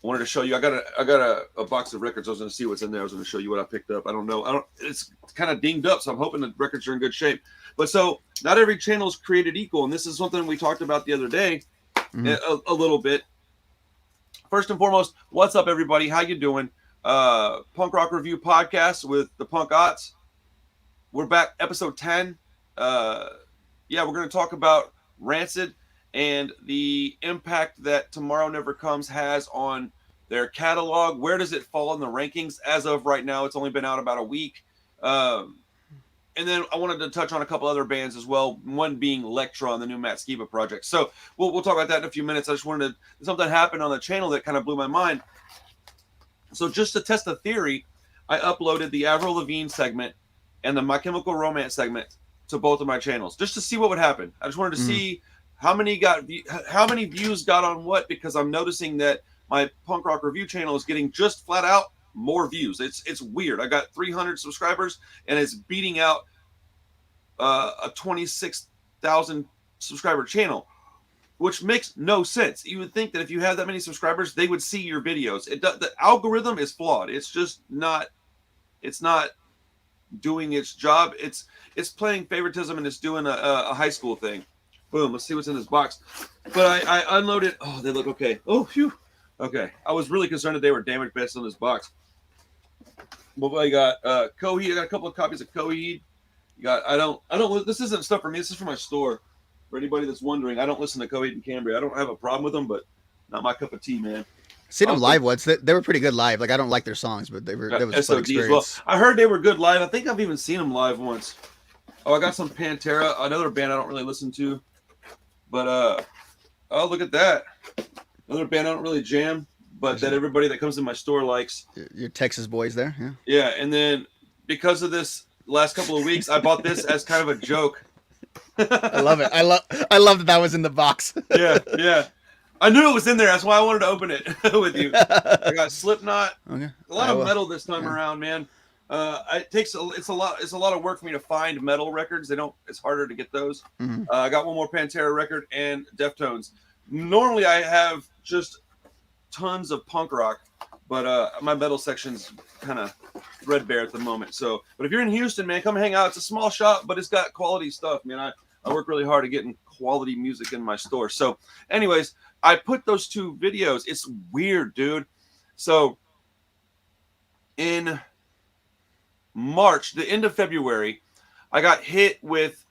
I wanted to show you. I got a box of records. I was going to see what's in there. I was going to show you what I picked up. I don't know. It's kind of dinged up, so I'm hoping the records are in good shape. But so not every channel is created equal, and this is something we talked about the other day a little bit. First and foremost, what's up, everybody? How you doing? Punk Rock Review Podcast with the Punk Ots. We're back, episode 10. We're going to talk about Rancid and the impact that Tomorrow Never Comes has on their catalog. Where does it fall in the rankings? As of right now, it's only been out about a week. And then I wanted to touch on a couple other bands as well, one being LEKTRON, the new SKIBA project. So we'll talk about that in a few minutes. I just wanted to, something happened on the channel that kind of blew my mind. So just to test the theory, I uploaded the Avril Lavigne segment and the My Chemical Romance segment to both of my channels just to see what would happen. I just wanted to see how many views got on what, because I'm noticing that my Punk Rock Review channel is getting just flat out more views. It's weird. I got 300 subscribers and it's beating out a 26,000 subscriber channel, which makes no sense. You would think that if you have that many subscribers, they would see your videos. The algorithm is flawed. It's just not. It's not doing its job. It's playing favoritism, and it's doing a high school thing. Boom. Let's see what's in this box. But I unloaded. Oh, they look okay. Oh, phew. Okay. I was really concerned that they were damaged based on this box. But I got Coheed. I got a couple of copies of Coheed. You got. I don't. This isn't stuff for me. This is for my store. For anybody that's wondering, I don't listen to Coheed and Cambria. I don't have a problem with them, but not my cup of tea, man. Seen them live once. They were pretty good live. Like, I don't like their songs, but that was a fun experience. As well. I heard they were good live. I think I've even seen them live once. Oh, I got some Pantera, another band I don't really listen to. But oh, look at that. Another band I don't really jam, but that everybody that comes in my store likes. Your Texas boys there, yeah. Yeah, and then because of this last couple of weeks, I bought this as kind of a joke. I love it. I love that was in the box. Yeah. I knew it was in there. That's why I wanted to open it with you. I got Slipknot. Okay. A lot of metal this time around, man. It's a lot of work for me to find metal records. It's harder to get those. I got one more Pantera record and Deftones. Normally I have just tons of punk rock, but my metal section's kind of threadbare at the moment. So, but if you're in Houston, man, come hang out. It's a small shop, but it's got quality stuff, man. I work really hard at getting quality music in my store. So, anyways, I put those two videos. It's weird, dude. So, in March, the end of February, I got hit with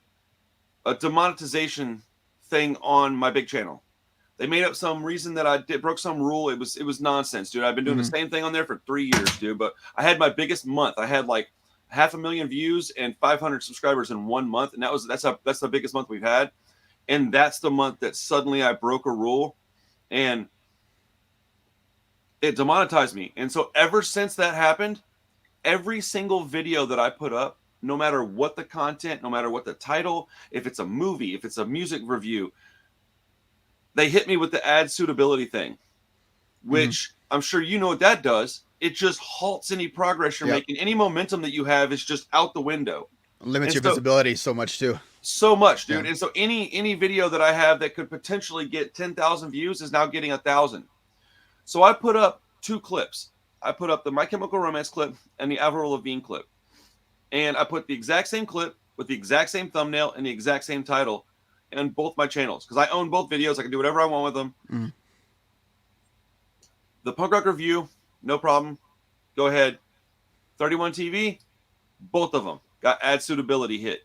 a demonetization thing on my big channel. They made up some reason that broke some rule. It was nonsense, dude. I've been doing the same thing on there for 3 years, dude. But I had my biggest month. I had like 500,000 views and 500 subscribers in 1 month, and that's the biggest month we've had. And that's the month that suddenly I broke a rule, and it demonetized me. And so ever since that happened, every single video that I put up, no matter what the content, no matter what the title, if it's a movie, if it's a music review, they hit me with the ad suitability thing, which I'm sure you know what that does. It just halts any progress you're making. Any momentum that you have is just out the window. Limits your visibility so much too. So much, dude. And so any video that I have that could potentially get 10,000 views is now getting 1,000. So I put up 2 clips. I put up the My Chemical Romance clip and the Avril Lavigne clip. And I put the exact same clip with the exact same thumbnail and the exact same title on both my channels, because I own both videos. I can do whatever I want with them. The Punk Rock Review, no problem. Go ahead. 31 TV, both of them got ad suitability hit.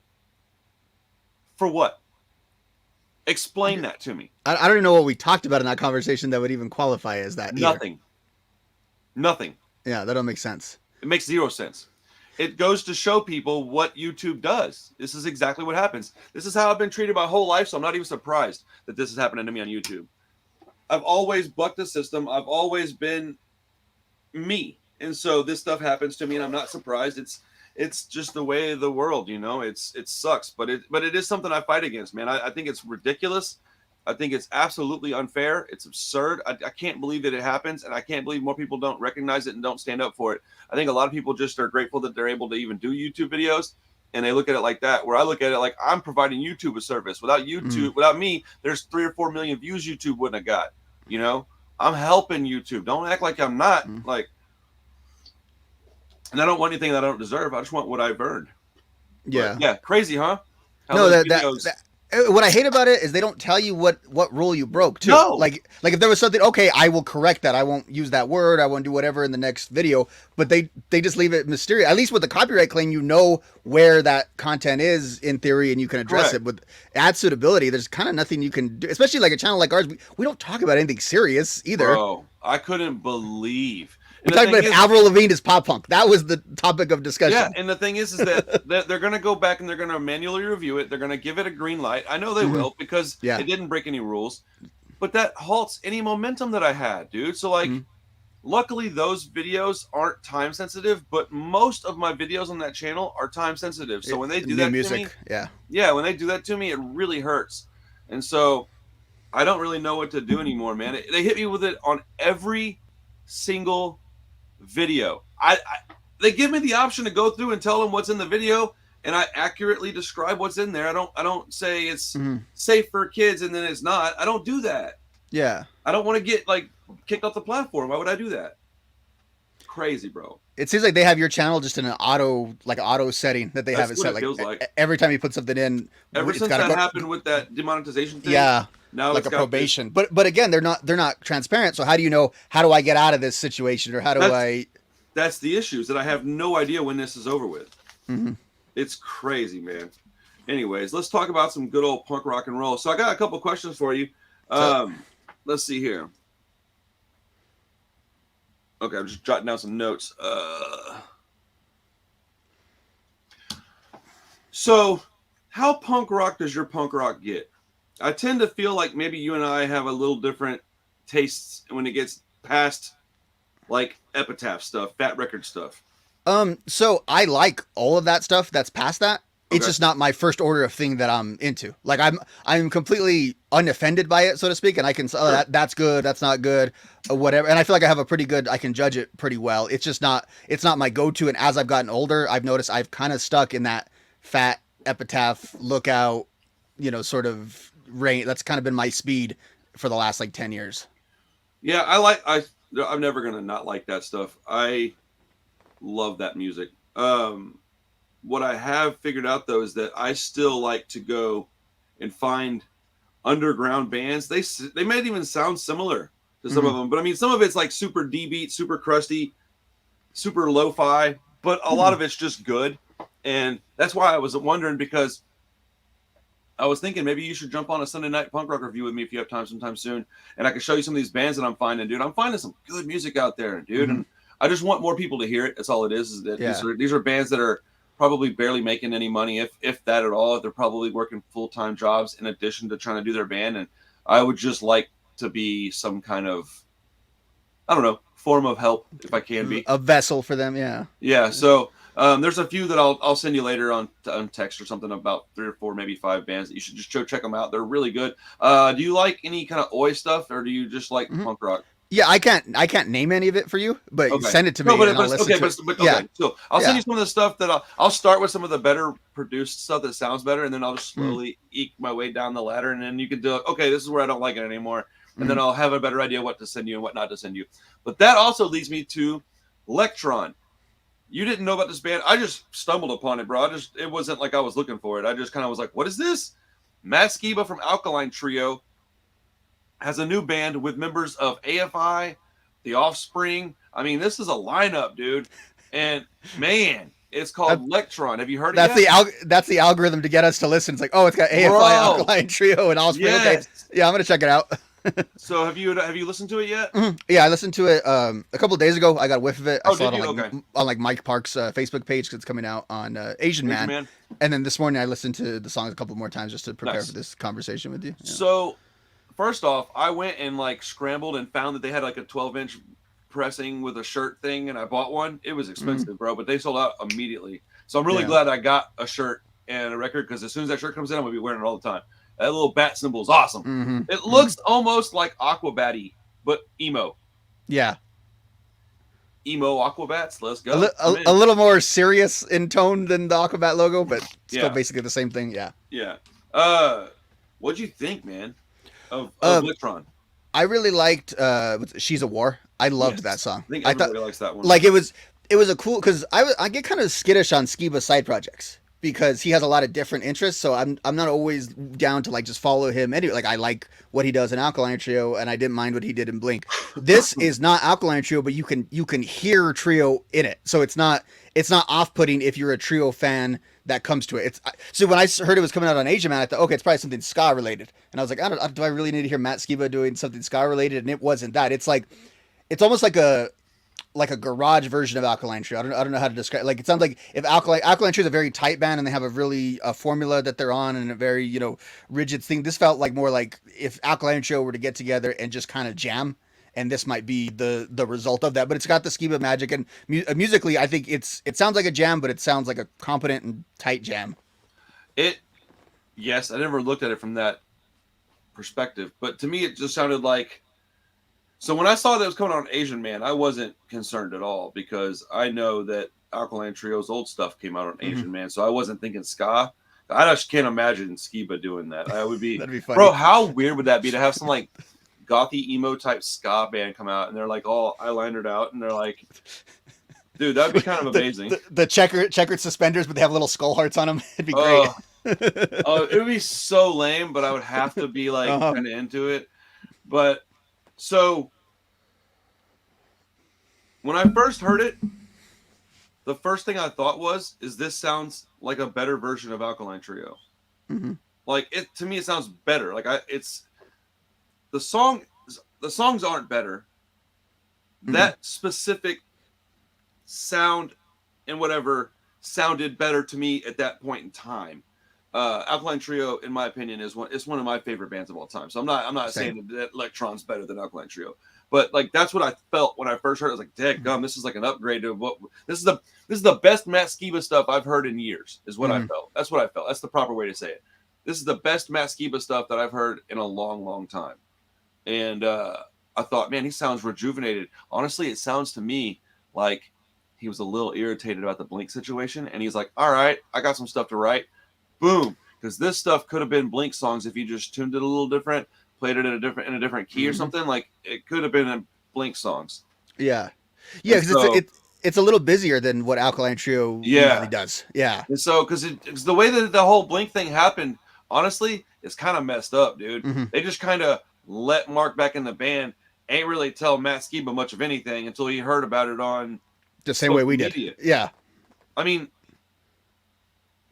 For what? Explain that to me. I don't even know what we talked about in that conversation that would even qualify as that. Nothing. Yeah, that don't make sense. It makes 0 sense. It goes to show people what YouTube does. This is exactly what happens. This is how I've been treated my whole life, so I'm not even surprised that this is happening to me on YouTube. I've always bucked the system. I've always been me. And so this stuff happens to me, and I'm not surprised. It's just the way of the world, you know. It sucks, but it is something I fight against, man. I think it's ridiculous. I think it's absolutely unfair. It's absurd. I can't believe that it happens, and I can't believe more people don't recognize it and don't stand up for it. I think a lot of people just are grateful that they're able to even do YouTube videos, and they look at it like that, where I look at it like I'm providing YouTube a service. Without YouTube, without me, there's 3 or 4 million views YouTube wouldn't have got, you know? I'm helping YouTube. Don't act like I'm not. Mm. Like, and I don't want anything that I don't deserve. I just want what I've earned. Yeah. But, yeah, crazy, huh? How No, those that videos... what I hate about it is they don't tell you what rule you broke too. No. Like if there was something, okay, I will correct that. I won't use that word. I won't do whatever in the next video. But they just leave it mysterious. At least with the copyright claim, you know where that content is in theory, and you can address it. With ad suitability, there's kind of nothing you can do. Especially like a channel like ours, we don't talk about anything serious either. Bro, I couldn't believe. We talked about if Avril Lavigne is pop punk. That was the topic of discussion. Yeah, and the thing is that they're going to go back and they're going to manually review it. They're going to give it a green light. I know they will because it didn't break any rules. But that halts any momentum that I had, dude. So, like, luckily those videos aren't time sensitive, but most of my videos on that channel are time sensitive. So when they do that to me, when they do that to me, it really hurts. And so I don't really know what to do anymore, man. They hit me with it on every single video. They give me the option to go through and tell them what's in the video, and I accurately describe what's in there. I don't say it's safe for kids and then it's not. I don't do that. Yeah. I don't want to get like kicked off the platform. Why would I do that? Crazy, bro. It seems like they have your channel just in an auto setting that they have it set. Like every time you put something in, ever since that happened with that demonetization thing. Yeah. Now like a probation. But again, they're not transparent. So how do you know, how do I get out of this situation, or how do I? That's the issue, is that I have no idea when this is over with. It's crazy, man. Anyways, let's talk about some good old punk rock and roll. So I got a couple questions for you. Let's see here. Okay, I'm just jotting down some notes. So how punk rock does your punk rock get? I tend to feel like maybe you and I have a little different tastes when it gets past like Epitaph stuff, Fat Record stuff. So I like all of that stuff that's past that. It's just not my first order of thing that I'm into. Like I'm completely unoffended by it, so to speak, and I can that's good, that's not good, whatever. And I feel like I have a pretty good, I can judge it pretty well. It's just not my go-to. And as I've gotten older, I've noticed I've kind of stuck in that Fat, Epitaph, Lookout, sort of range. That's kind of been my speed for the last like 10 years. Yeah, I'm never gonna not like that stuff. I love that music. What I have figured out though is that I still like to go and find underground bands. They might even sound similar to some of them, but I mean, some of it's like super D-beat, super crusty, super lo-fi, but a lot of it's just good. And that's why I was wondering, because I was thinking maybe you should jump on a Sunday night punk rock review with me if you have time sometime soon, and I can show you some of these bands that I'm finding, dude. I'm finding some good music out there, dude, and I just want more people to hear it. That's all it is. Is that these are bands that are probably barely making any money, if that at all. They're probably working full-time jobs in addition to trying to do their band, and I would just like to be some kind of, I don't know, form of help if I can be a vessel for them. Yeah. So there's a few that I'll send you later on text or something, about 3 or 4, maybe 5 bands that you should just go check them out. They're really good. Do you like any kind of oi stuff, or do you just like punk rock? Yeah, I can't name any of it for you, but send it to me. So I'll send you some of the stuff that I'll start with some of the better produced stuff that sounds better, and then I'll just slowly eke my way down the ladder, and then you can do, okay, this is where I don't like it anymore, and then I'll have a better idea what to send you and what not to send you. But that also leads me to LEKTRON. You didn't know about this band. I just stumbled upon it, bro. It wasn't like I was looking for it. I just kind of was like, what is this? Matt SKIBA from ALKALINE Trio has a new band with members of AFI, The Offspring. I mean, this is a lineup, dude. And man, it's called LEKTRON. Have you heard of it? That's the algorithm to get us to listen. It's like, oh, it's got AFI, ALKALINE Trio, and Offspring. Yes. Okay. Yeah, I'm gonna check it out. So have you listened to it yet? Yeah, I listened to it a couple of days ago. I got a whiff of it. I saw it on like Mike Park's Facebook page, because it's coming out on Asian Man. And then this morning I listened to the songs a couple more times just to prepare for this conversation with you. Yeah. So first off, I went and like scrambled and found that they had like a 12-inch pressing with a shirt thing, and I bought one. It was expensive, bro, but they sold out immediately. So I'm really glad I got a shirt and a record, because as soon as that shirt comes in, I'm gonna be wearing it all the time. That little bat symbol is awesome. It looks almost like Aquabatty, but emo. Yeah. Emo Aquabats. Let's go. A little more serious in tone than the Aquabat logo, but still basically the same thing. Yeah. Yeah. What'd you think, man, of LEKTRON? I really liked She's a War. I loved that song. I think I thought everybody likes that one. like it was a cool because I get kind of skittish on SKIBA side projects because he has a lot of different interests. So I'm not always down to like just follow him. Anyway, like I like what he does in Alkaline Trio, and I didn't mind what he did in Blink. This is not Alkaline Trio, but you can hear Trio in it. So it's not off putting if you're a Trio fan that comes to it. It's so when I heard it was coming out on Asia Man, I thought, okay, it's probably something ska related, and I was like, do I really need to hear Matt Skiba doing something ska related? And it wasn't that. It's like it's almost like a garage version of Alkaline Trio. I don't know how to describe. Like it sounds like if Alkaline Trio is a very tight band and they have a really formula that they're on and a very rigid thing. This felt like more like if Alkaline Trio were to get together and just kind of jam. And this might be the result of that, but it's got the SKIBA magic, and musically, I think it sounds like a jam, but it sounds like a competent and tight jam. Yes, I never looked at it from that perspective, but to me, it just sounded like. So when I saw that it was coming on Asian Man, I wasn't concerned at all because I know that Alkaline Trio's old stuff came out on Asian Man, so I wasn't thinking ska. I just can't imagine SKIBA doing that. I would be, That'd be funny. Bro. How weird would that be to have some like gothy emo type ska band come out and they're like all eyelinered out and they're like, dude, that'd be kind of amazing. The checkered suspenders, but they have little skull hearts on them. It'd be great. It would be so lame, but I would have to be like kind of into it. But so when I first heard it, the first thing I thought is this sounds like a better version of Alkaline Trio. Mm-hmm. Like it to me, it sounds better. Like the songs aren't better. Mm-hmm. That specific sound and whatever sounded better to me at that point in time. Alkaline Trio, in my opinion, is one of my favorite bands of all time. So I'm not saying that LEKTRON's better than Alkaline Trio, but like that's what I felt when I first heard it. I was like, "Dadgum, this is like an upgrade to what this is the best Matt Skiba stuff I've heard in years." Is what I felt. That's what I felt. That's the proper way to say it. This is the best Matt Skiba stuff that I've heard in a long, long time. And I thought, man, he sounds rejuvenated. Honestly, it sounds to me like he was a little irritated about the Blink situation, and he's like, "All right, I got some stuff to write." Boom, because this stuff could have been Blink songs if you just tuned it a little different, played it in a different key or something. Like it could have been in Blink songs. Yeah, because it's a little busier than what Alkaline Trio usually does. Yeah, and so because it's the way that the whole Blink thing happened. Honestly, it's kind of messed up, dude. Mm-hmm. They just kind of let Mark back in the band. Ain't really tell Matt Skiba much of anything until he heard about it on the same way we did. Yeah, I mean.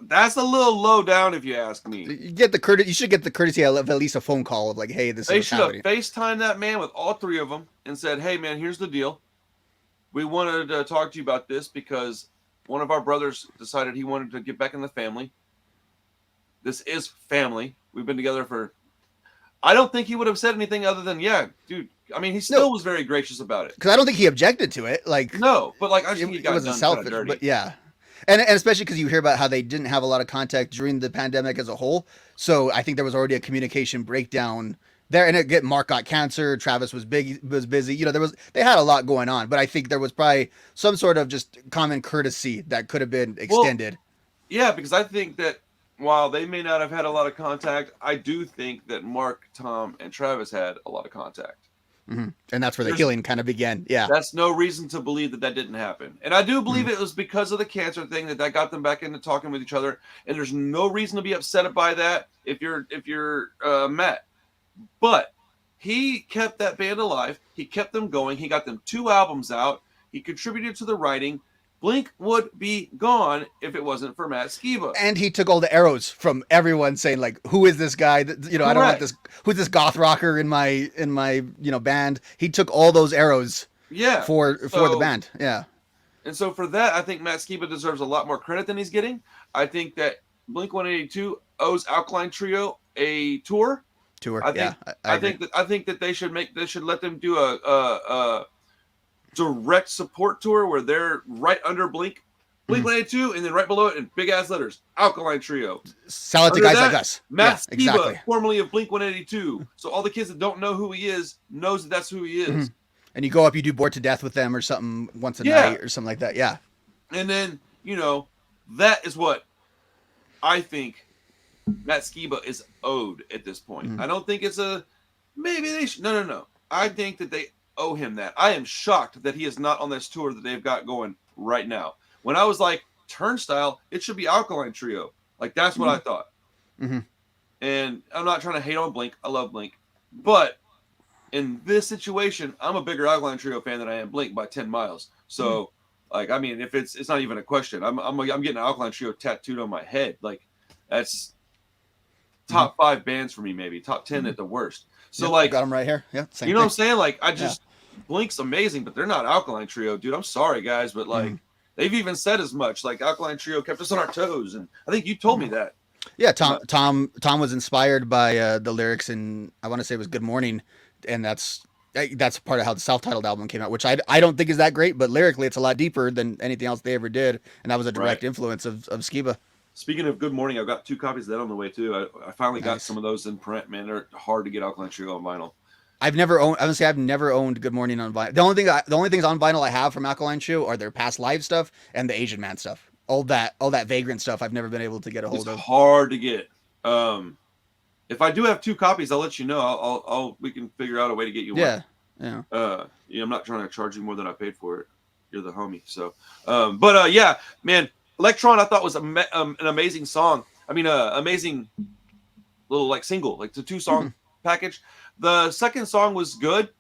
That's a little low down, if you ask me. You should get the courtesy of at least a phone call of like, "Hey, this is happening." They should have FaceTimed that man with all three of them and said, "Hey, man, here's the deal. We wanted to talk to you about this because one of our brothers decided he wanted to get back in the family. This is family. We've been together for." I don't think he would have said anything other than, "Yeah, dude." I mean, he still was very gracious about it. Because I don't think he objected to it. Like no, but like I just think he got it wasn't selfish, but yeah. And especially because you hear about how they didn't have a lot of contact during the pandemic as a whole. So I think there was already a communication breakdown there. And again, Mark got cancer. Travis was busy. They had a lot going on. But I think there was probably some sort of just common courtesy that could have been extended. Well, yeah, because I think that while they may not have had a lot of contact, I do think that Mark, Tom, and Travis had a lot of contact. Mm-hmm. And that's where the healing kind of began. Yeah. That's no reason to believe that didn't happen. And I do believe it was because of the cancer thing that got them back into talking with each other. And there's no reason to be upset by that if you're Matt. But he kept that band alive. He kept them going. He got them 2 albums out. He contributed to the writing. Blink would be gone if it wasn't for Matt Skiba. And he took all the arrows from everyone saying like, "Who is this guy? I don't want this. Who's this goth rocker in my band?" He took all those arrows. Yeah. For the band. Yeah. And so for that, I think Matt Skiba deserves a lot more credit than he's getting. I think that Blink-182 owes Alkaline Trio a tour. I think that they should let them do a direct support tour where they're right under Blink-182, and then right below it in big ass letters, Alkaline Trio. Sell it to guys like us. Matt Skiba, exactly. Formerly of Blink-182. So all the kids that don't know who he is knows that that's who he is. Mm-hmm. And you go up, you do Bored to Death with them or something once a night or something like that. Yeah. And then, that is what I think Matt Skiba is owed at this point. Mm-hmm. I don't think it's maybe they should. No. I think that they owe him that. I am shocked that he is not on this tour that they've got going right now. When I was like Turnstile, it should be Alkaline Trio. Like that's what I thought. Mm-hmm. And I'm not trying to hate on Blink. I love Blink, but in this situation, I'm a bigger Alkaline Trio fan than I am Blink by 10 miles. So, like, I mean, if it's not even a question. I'm getting an Alkaline Trio tattooed on my head. Like, that's top 5 bands for me, maybe top 10 at the worst. So, like, got them right here. Yeah, same you know thing. what I'm saying? Like, I just Blink's amazing, but they're not Alkaline Trio, dude. I'm sorry, guys, but like, they've even said as much. Like, Alkaline Trio kept us on our toes, and I think you told me that. Yeah, Tom was inspired by the lyrics, and I want to say it was "Good Morning," and that's part of how the self-titled album came out, which I don't think is that great, but lyrically it's a lot deeper than anything else they ever did, and that was a direct influence of SKIBA. Speaking of Good Morning, I've got 2 copies of that on the way too. I finally got some of those in print. Man, they're hard to get Alkaline Trio on vinyl. I've never owned Good Morning on vinyl. The only things on vinyl I have from Alkaline Trio are their past live stuff and the Asian Man stuff. All that Vagrant stuff I've never been able to get a hold of. It's hard to get. If I do have 2 copies, I'll let you know. We can figure out a way to get you one. Yeah. I'm not trying to charge you more than I paid for it. You're the homie. So, yeah, man, Electron I thought was an amazing song. I mean, amazing little like single, like the 2-song package. The second song was good,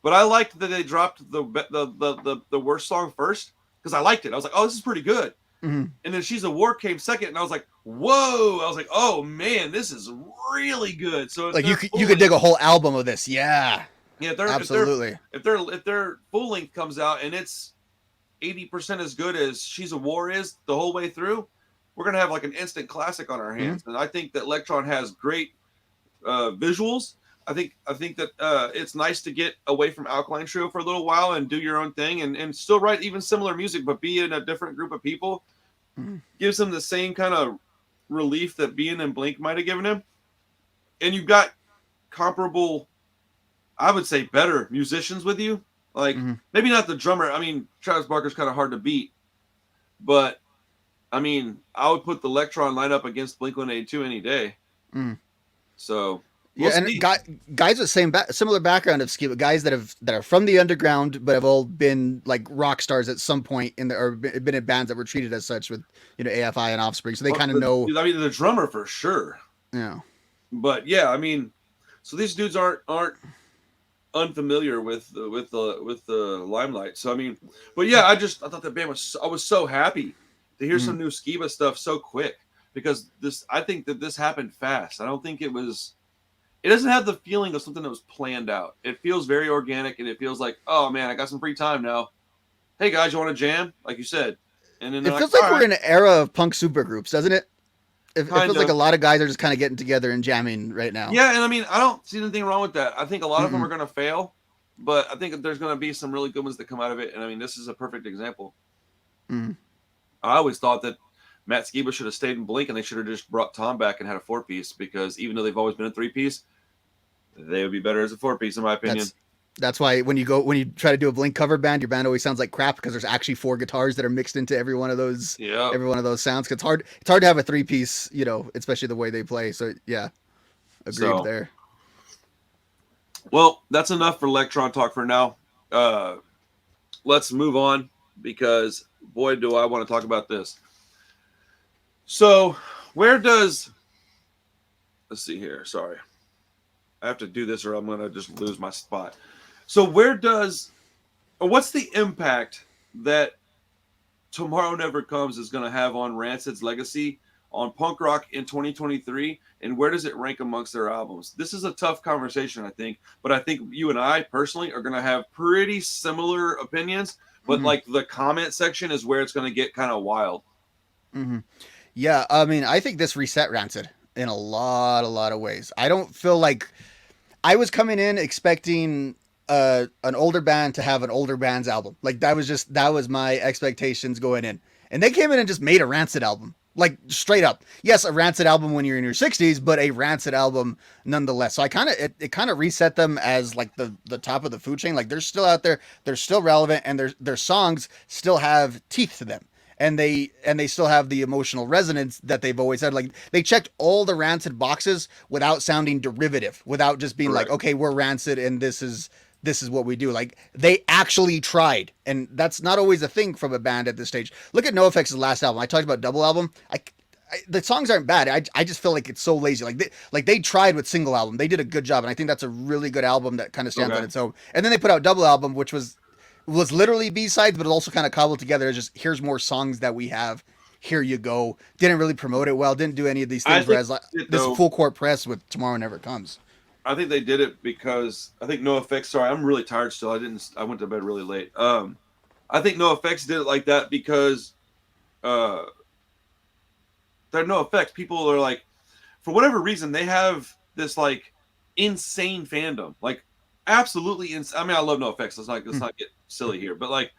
but I liked that they dropped the worst song first. Because I liked it. I was like, oh, this is pretty good. And then She's a War came second, and I was like, whoa. I was like, oh, man, this is really good. So like you could dig a whole album of this. Yeah. Yeah, absolutely. If their full length comes out and it's 80% as good as She's a War is the whole way through, we're going to have like an instant classic on our hands. And I think that Electron has great visuals. I think that it's nice to get away from Alkaline Trio for a little while and do your own thing and still write even similar music, but be in a different group of people. Gives them the same kind of relief that being in Blink might have given him. And you've got comparable, I would say better musicians with you. Like maybe not the drummer. I mean, Travis Barker's kind of hard to beat, but I mean, I would put the Electron lineup against Blink-182 any day. So and guys with similar background of SKIBA, guys that are from the underground but have all been like rock stars at some point or been in bands that were treated as such with AFI and Offspring, so they kind of know. I mean, the drummer for sure. Yeah, but yeah, I mean, so these dudes aren't unfamiliar with the limelight. So I mean, but yeah, I thought the band I was so happy to hear some new SKIBA stuff so quick, because I think that this happened fast. I don't think it doesn't have the feeling of something that was planned out. It feels very organic, and it feels like, oh man, I got some free time now. Hey guys, you want to jam? Like you said. And then it feels like we're in an era of punk supergroups, doesn't it? It feels like a lot of guys are just kind of getting together and jamming right now. Yeah, and I mean, I don't see anything wrong with that. I think a lot of them are going to fail, but I think there's going to be some really good ones that come out of it. And I mean, this is a perfect example. I always thought that Matt SKIBA should have stayed in Blink, and they should have just brought Tom back and had a 4-piece, because even though they've always been a 3-piece, they would be better as a 4-piece, in my opinion. That's why when you try to do a Blink cover band, your band always sounds like crap, because there's actually 4 guitars that are mixed into every one of those sounds. 'Cause it's hard to have a 3-piece, especially the way they play. So yeah, agreed there. Well, that's enough for Electron talk for now. Let's move on, because boy, do I want to talk about this. So let's see here. Sorry. I have to do this or I'm going to just lose my spot. So what's the impact that Tomorrow Never Comes is going to have on Rancid's legacy, on punk rock in 2023, and where does it rank amongst their albums? This is a tough conversation, I think, but I think you and I personally are going to have pretty similar opinions, but like the comment section is where it's going to get kind of wild. Yeah, I mean, I think this reset Rancid in a lot of ways. I don't feel like I was coming in expecting an older band to have an older band's album. Like that was my expectations going in. And they came in and just made a Rancid album. Like straight up. Yes, a Rancid album when you're in your 60s, but a Rancid album nonetheless. So it kind of reset them as like the top of the food chain. Like they're still out there, they're still relevant, and their songs still have teeth to them. and they still have the emotional resonance that they've always had. Like they checked all the Rancid boxes without sounding derivative, without just being like, okay, we're Rancid and this is what we do. Like they actually tried, and that's not always a thing from a band at this stage. Look at NoFX's last album. I talked about double album. The songs aren't bad. I just feel like it's so lazy. Like they tried with single album. They did a good job, and I think that's a really good album that kind of stands on its own. And then they put out double album, which was literally B-sides, but it also kind of cobbled together. It's just here's more songs that we have. Here you go. Didn't really promote it well. Didn't do any of these things. Whereas like this full court press with Tomorrow Never Comes. I think they did it because I think NoFX. Sorry, I'm really tired still. I went to bed really late. I think NoFX did it like that because they're NoFX. People are like, for whatever reason, they have this like insane fandom, like absolutely insane. I mean, I love NoFX. Let's not get silly here, but like,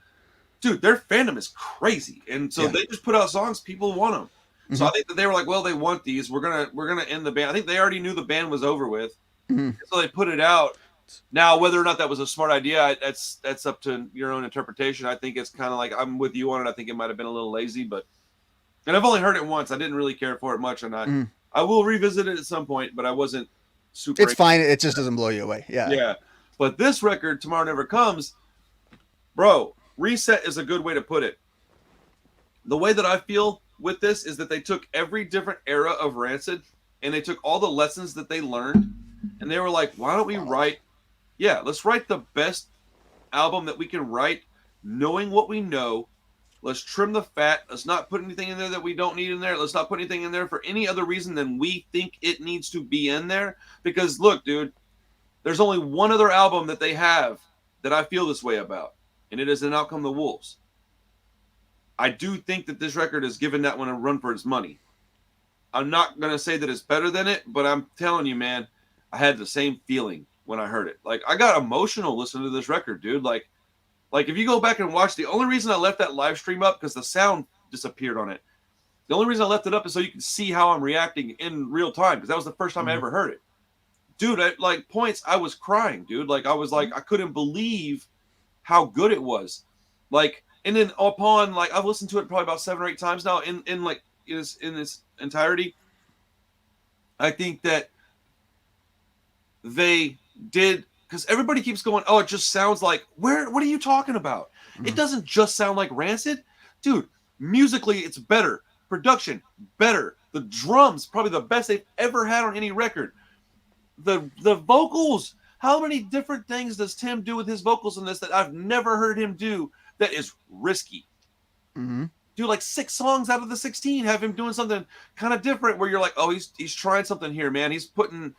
dude, their fandom is crazy, and so they just put out songs people want them. Mm-hmm. So I think that they were like, well, they want these. We're gonna end the band. I think they already knew the band was over with, so they put it out. Now, whether or not that was a smart idea, that's up to your own interpretation. I think it's kind of like I'm with you on it. I think it might have been a little lazy, but. And I've only heard it once. I didn't really care for it much, and I will revisit it at some point, but I wasn't super. It's fine. It just doesn't blow you away. Yeah. Yeah. But this record, Tomorrow Never Comes, bro, reset is a good way to put it. The way that I feel with this is that they took every different era of Rancid, and they took all the lessons that they learned, and they were like, why don't we let's write the best album that we can write, knowing what we know. Let's trim the fat. Let's not put anything in there that we don't need in there. Let's not put anything in there for any other reason than we think it needs to be in there. Because look, dude, there's only one other album that they have that I feel this way about, and it is An Out Come the Wolves. I do think that this record has given that one a run for its money. I'm not going to say that it's better than it, but I'm telling you, man, I had the same feeling when I heard it. Like, I got emotional listening to this record, dude. Like if you go back and watch, the only reason I left that live stream up, because the sound disappeared on it. The only reason I left it up is so you can see how I'm reacting in real time, because that was the first time I ever heard it. Dude, at like points, I was crying, dude. Like, I was like, I couldn't believe how good it was. Like, and then upon, like, I've listened to it probably about 7 or 8 times now in its entirety. I think that they did, because everybody keeps going, oh, it just sounds like, what are you talking about? It doesn't just sound like Rancid. Dude, musically, it's better. Production, better. The drums, probably the best they've ever had on any record. The vocals, how many different things does Tim do with his vocals in this that I've never heard him do that is risky? Dude, like 6 songs out of the 16 have him doing something kind of different where you're like, oh, he's trying something here, man. He's putting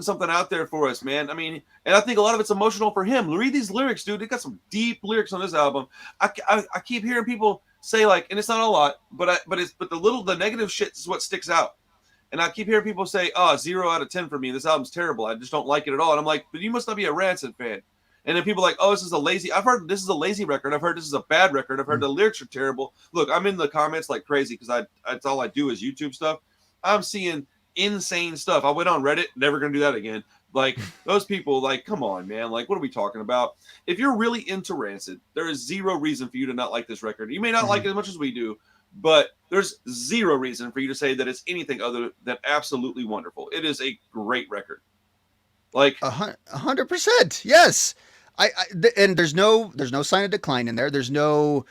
something out there for us, man. I mean, and I think a lot of it's emotional for him. Read these lyrics, dude. They got some deep lyrics on this album. I keep hearing people say, like, and it's not a lot, but the negative shit is what sticks out. And I keep hearing people say, oh, 0 out of 10 for me. This album's terrible. I just don't like it at all. And I'm like, but you must not be a Rancid fan. And then people are like, oh, I've heard this is a lazy record. I've heard this is a bad record. I've heard the lyrics are terrible. Look, I'm in the comments like crazy because that's all I do is YouTube stuff. I'm seeing insane stuff. I went on Reddit, never gonna do that again. Like, those people, like, come on, man. Like, what are we talking about? If you're really into Rancid, there is 0 reason for you to not like this record. You may not like it as much as we do, but there's 0 reason for you to say that it's anything other than absolutely wonderful. It is a great record. Like 100%. Yes. And there's no sign of decline in there. There's no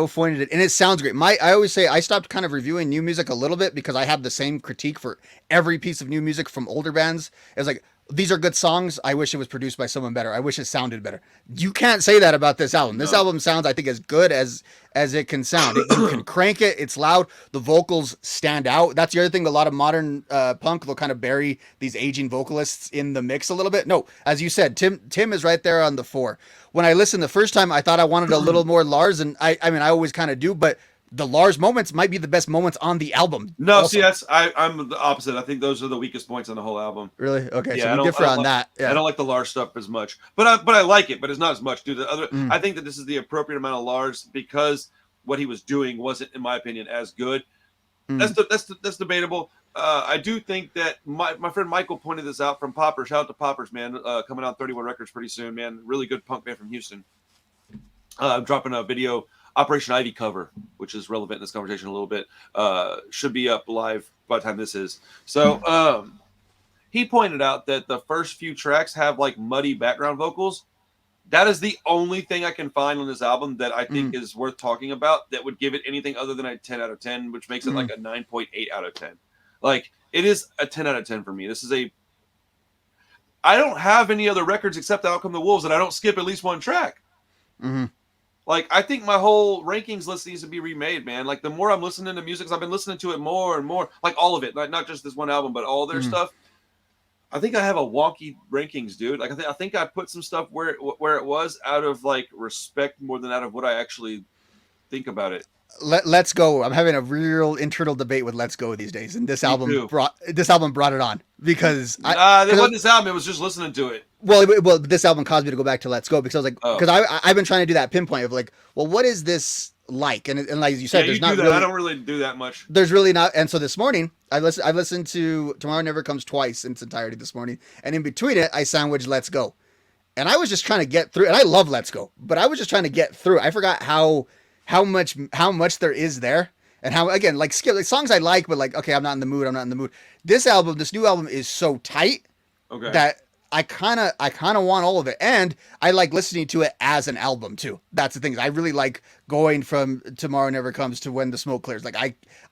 point in it, and it sounds great. I always say I stopped kind of reviewing new music a little bit because I have the same critique for every piece of new music from older bands. It's like, these are good songs. I wish it was produced by someone better. I wish it sounded better. You can't say that about this album. This album sounds, I think, as good as it can sound. You can crank it. It's loud. The vocals stand out. That's the other thing. A lot of modern punk, they'll kind of bury these aging vocalists in the mix a little bit. No, as you said, Tim is right there on the 4. When I listened the first time, I thought I wanted a little more Lars, and I mean, I always kind of do, but the Lars moments might be the best moments on the album. No, also. See, I'm the opposite. I think those are the weakest points on the whole album. Really? Okay, yeah, so we differ on that. Yeah. I don't like the Lars stuff as much, but I like it, but it's not as much. Dude, I think that this is the appropriate amount of Lars because what he was doing wasn't, in my opinion, as good. That's debatable. I do think that my friend Michael pointed this out from Poppers. Shout out to Poppers, man. Coming out 31 Records pretty soon, man. Really good punk band from Houston. I'm dropping a video Operation Ivy cover, which is relevant in this conversation a little bit, should be up live by the time this is. So he pointed out that the first few tracks have like muddy background vocals. That is the only thing I can find on this album that I think is worth talking about that would give it anything other than a 10 out of 10, which makes it like a 9.8 out of 10. Like, it is a 10 out of 10 for me. This is I don't have any other records except Out Come the Wolves that I don't skip at least one track. Like, I think my whole rankings list needs to be remade, man. Like, the more I'm listening to music, 'cause I've been listening to it more and more, like all of it, not just this one album, but all their stuff. I think I have a wonky rankings, dude. Like, I think I put some stuff where it was out of like respect more than out of what I actually think about it. Let's Go. I'm having a real internal debate with Let's Go these days, and this album brought it on because it wasn't this album. It was just listening to it. Well, this album caused me to go back to Let's Go because I was like, because I've been trying to do that pinpoint of like, well, what is this like? And like you said, there's not really. I don't really do that much. There's really not. And so this morning, I listened to Tomorrow Never Comes twice in its entirety this morning, and in between it, I sandwiched Let's Go, and I was just trying to get through. And I love Let's Go, but I was just trying to get through. I forgot how much there is there, and how, again, like songs I like, but like, okay, I'm not in the mood. This new album is so tight that I kind of want all of it, and I like listening to it as an album too. That's the thing. I really like going from Tomorrow Never Comes to When the Smoke Clears. Like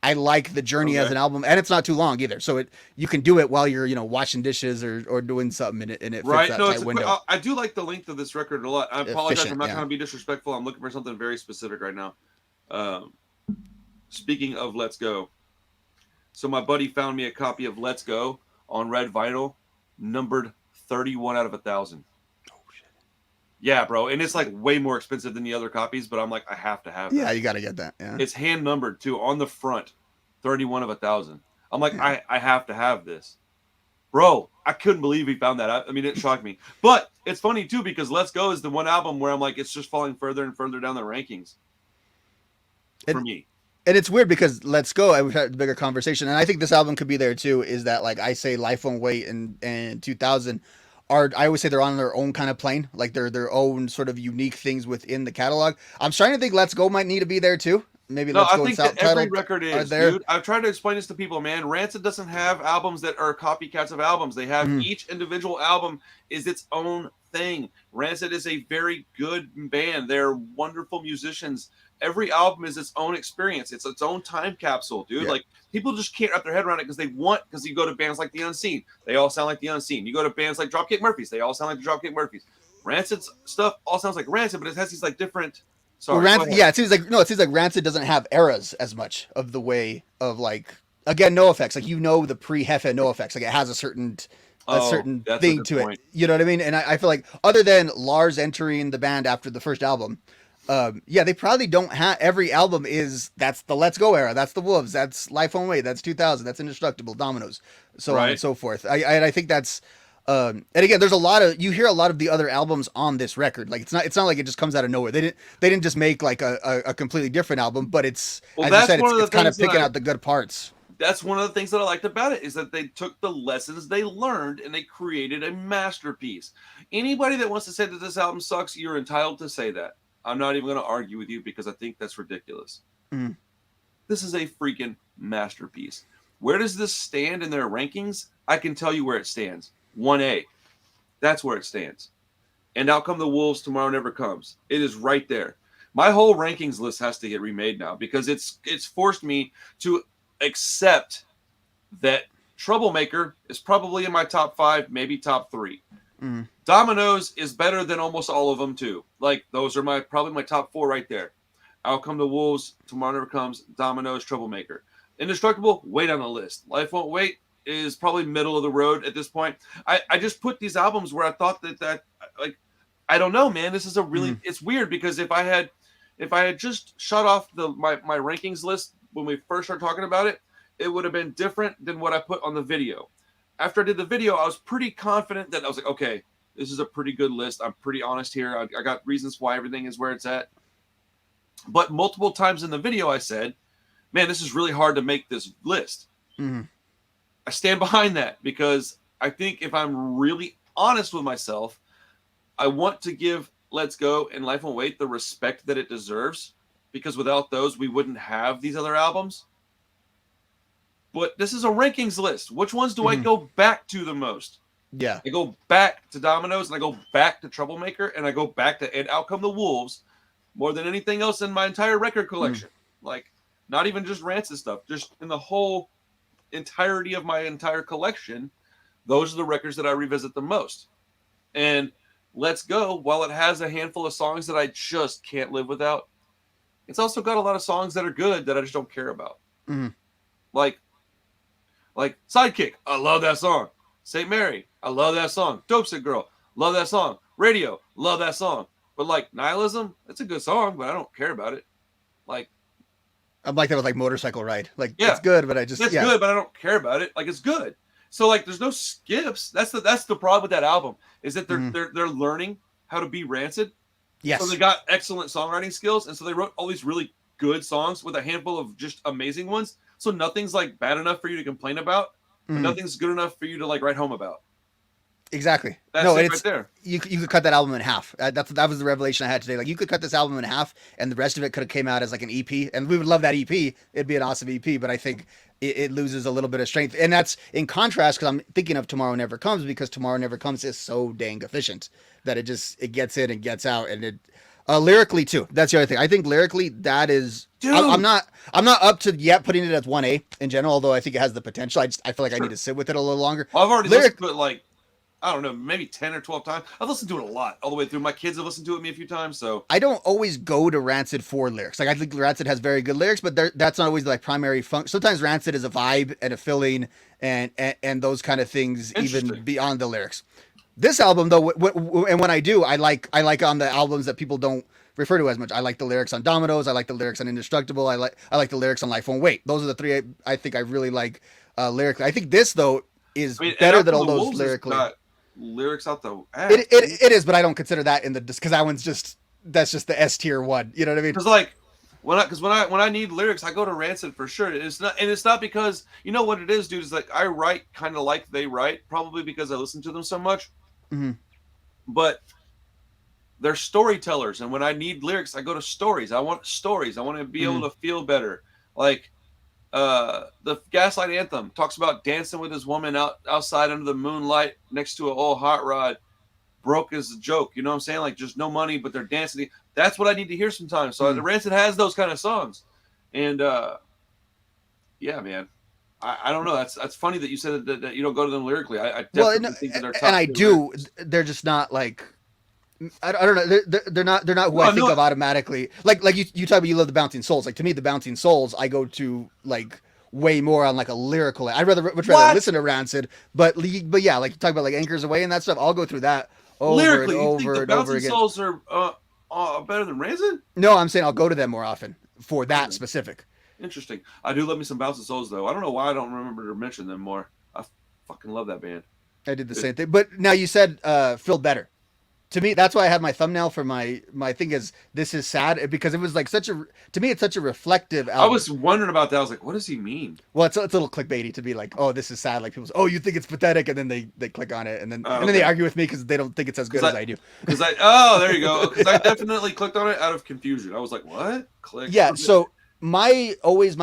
I like the journey as an album, and it's not too long either. So you can do it while you're washing dishes or doing something, and it fits that tight window. I do like the length of this record a lot. I apologize. I'm not trying to be disrespectful. I'm looking for something very specific right now. Speaking of Let's Go, so my buddy found me a copy of Let's Go on red vinyl, numbered 31 out of 1,000. Oh shit! Yeah, bro, and it's like way more expensive than the other copies, but I'm like, I have to have that. Yeah, you got to get that. Yeah, it's hand numbered too on the front, 31 of 1,000. I'm like, I have to have this, bro. I couldn't believe he found that. I mean, it shocked me. But it's funny too because Let's Go is the one album where I'm like, it's just falling further and further down the rankings for me. And it's weird because Let's Go, we've had a bigger conversation, and I think this album could be there too, is that like I say Life Won't Wait and 2000 I always say they're on their own kind of plane, like they're their own sort of unique things within the catalog. I'm starting to think Let's Go might need to be there too. Maybe Let's Go I think that every record is, dude. I've tried to explain this to people, man. Rancid doesn't have albums that are copycats of albums. They have each individual album is its own thing. Rancid is a very good band. They're wonderful musicians. Every album is its own experience. It's its own time capsule, dude. Like, people just can't wrap their head around it because you go to bands like The Unseen, they all sound like The Unseen. You go to bands like Dropkick Murphys, they all sound like the Dropkick Murphys. Rancid's stuff all sounds like Rancid, but it has these like different. Sorry, well, Rancid, it seems like Rancid doesn't have eras as much of the way of like, again, No Effects. Like, the pre-Hefe No Effects. Like, it has a certain thing to it. You know what I mean? And I feel like other than Lars entering the band after the first album, they probably don't have every album that's the Let's Go era, that's the Wolves, that's Life Won't Wait, that's 2000, that's Indestructible, Dominoes, so on and so forth. I think that's and again, you hear a lot of the other albums on this record. Like it's not like it just comes out of nowhere. They didn't just make like a completely different album, but it's, as you said, it's kind of picking out the good parts. That's one of the things that I liked about it, is that they took the lessons they learned and they created a masterpiece. Anybody that wants to say that this album sucks, you're entitled to say that. I'm not even going to argue with you because I think that's ridiculous. This is a freaking masterpiece. Where does this stand in their rankings? I can tell you where it stands. 1A. That's where it stands. And Out Come the Wolves, Tomorrow Never Comes. It is right there. My whole rankings list has to get remade now because it's forced me to accept that Troublemaker is probably in my top 5, maybe top 3. Dominoes is better than almost all of them too. Like, those are probably my top 4 right there. Out Come the Wolves, Tomorrow Never Comes, Dominoes, Troublemaker. Indestructible, way down the list. Life Won't Wait is probably middle of the road at this point. I just put these albums where I thought that like, I don't know, man. This is a really it's weird because if I had just shut off my rankings list when we first started talking about it, it would have been different than what I put on the video. After I did the video, I was pretty confident that I was like, okay, this is a pretty good list. I'm pretty honest here. I got reasons why everything is where it's at. But multiple times in the video, I said, man, this is really hard to make this list. I stand behind that because I think if I'm really honest with myself, I want to give Let's Go and Life Won't Wait the respect that it deserves. because without those, we wouldn't have these other albums. But this is a rankings list. Which ones do I go back to the most? Yeah. I go back to Dominoes, and I go back to Troublemaker, and I go back to And Out Come the Wolves more than anything else in my entire record collection. Like, not even just Rancid stuff, just in the whole entirety of my entire collection, those are the records that I revisit the most. And Let's Go, while it has a handful of songs that I just can't live without, it's also got a lot of songs that are good that I just don't care about. Like Sidekick, I love that song. St. Mary, I love that song. Dope Sick Girl, love that song. Radio, love that song. But like Nihilism, it's a good song, but I don't care about it. Like, I'm like that with like Motorcycle Ride. Like, yeah, it's good, but I just it's good, but I don't care about it. Like, it's good. So like, there's no skips. That's the problem with that album, is that they're learning how to be Rancid. Yes. So they got excellent songwriting skills, and so they wrote all these really good songs with a handful of just amazing ones. So nothing's like bad enough for you to complain about, but nothing's good enough for you to like write home about. Exactly. That's no, it it's right there. You could cut that album in half. That was the revelation I had today. Like, you could cut this album in half, and the rest of it could have came out as like an EP, and we would love that EP. It'd be an awesome EP, but I think it loses a little bit of strength, and that's in contrast because I'm thinking of Tomorrow Never Comes, because Tomorrow Never Comes is so dang efficient that it gets in and gets out, and it lyrically too. That's the other thing. I think lyrically that is. Dude. I'm not up to yet putting it as 1A in general, although I think it has the potential. I feel like I need to sit with it a little longer. Well, I've already listened to it like, I don't know, maybe 10 or 12 times. I've listened to it a lot, all the way through. My kids have listened to it with me a few times, so. I don't always go to Rancid for lyrics. Like, I think Rancid has very good lyrics, but that's not always like primary function. Sometimes Rancid is a vibe and a feeling and those kind of things, even beyond the lyrics. This album, though, and when I do, I like on the albums that people don't refer to as much. I like the lyrics on Dominoes. I like the lyrics on Indestructible. I like the lyrics on Life Won't Wait. Those are the three I think I really like lyrically. I think this, though, is better than all those lyrically. Lyrics out the ass. It is, but I don't consider that in the, because that one's that's just the S tier one. You know what I mean? Because like when I need lyrics, I go to Rancid for sure. It's not because, you know what it is, dude. Is like I write kind of like they write, probably because I listen to them so much. But they're storytellers, and when I need lyrics, I go to stories. I want stories. I want to be able to feel better. Like the Gaslight Anthem talks about dancing with his woman outside under the moonlight next to an old hot rod, broke as a joke. You know what I'm saying? Like, just no money, but they're dancing. That's what I need to hear sometimes. So the Rancid has those kind of songs, and yeah, man. I don't know. That's funny that you said that you don't go to them lyrically. I definitely think that they're top. And I do. Lyrics. They're just not like. I don't know. They're not who I think of automatically. Like you talk about, you love the Bouncing Souls. Like, to me, the Bouncing Souls, I go to like way more on like a lyrical. I'd much rather listen to Rancid, but yeah, like you talk about like Anchors Away and that stuff. I'll go through that lyrically, and over you think and the over again. Bouncing Souls are better than Rancid? No, I'm saying I'll go to them more often for that specific. Interesting. I do love me some Bouncing Souls, though. I don't know why I don't remember to mention them more. I fucking love that band. I did the same thing. But now you said Feel Better. To me, that's why I had my thumbnail for my thing is This Is Sad, because it was like to me, it's such a reflective album. I was wondering about that. I was like, what does he mean? Well, it's a little clickbaity to be like, oh, this is sad. Like, people say, oh, you think it's pathetic, and then they click on it, and then they argue with me because they don't think it's as good as I do. There you go. Because I definitely clicked on it out of confusion. I was like, what? Click. Yeah. So my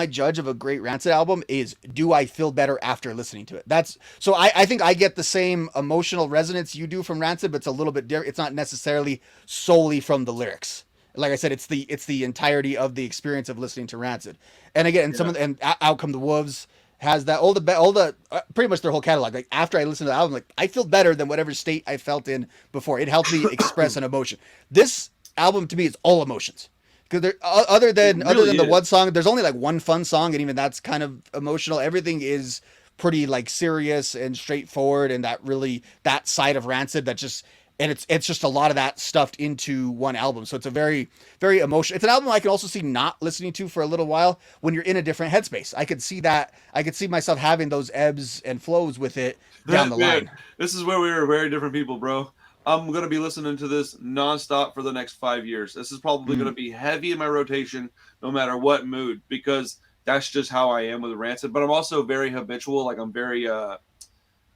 judge of a great Rancid album is, do I feel better after listening to it? So I think I get the same emotional resonance you do from Rancid, but it's a little bit different. It's not necessarily solely from the lyrics. Like I said, it's the entirety of the experience of listening to Rancid. And again, and Out Come the Wolves has that, all the pretty much their whole catalog. Like, after I listen to the album, like, I feel better than whatever state I felt in before. It helped me express an emotion. This album to me is all emotions. Because other than the one song, there's only like one fun song, and even that's kind of emotional. Everything is pretty like serious and straightforward, and that side of Rancid that just, and it's just a lot of that stuffed into one album. So it's a very, very emotional. It's an album I can also see not listening to for a little while when you're in a different headspace. I could see that. I could see myself having those ebbs and flows with it down the line. This is where we were very different people, bro. I'm going to be listening to this nonstop for the next 5 years. This is probably going to be heavy in my rotation no matter what mood, because that's just how I am with Rancid. But I'm also very habitual. Like, I'm very, I'm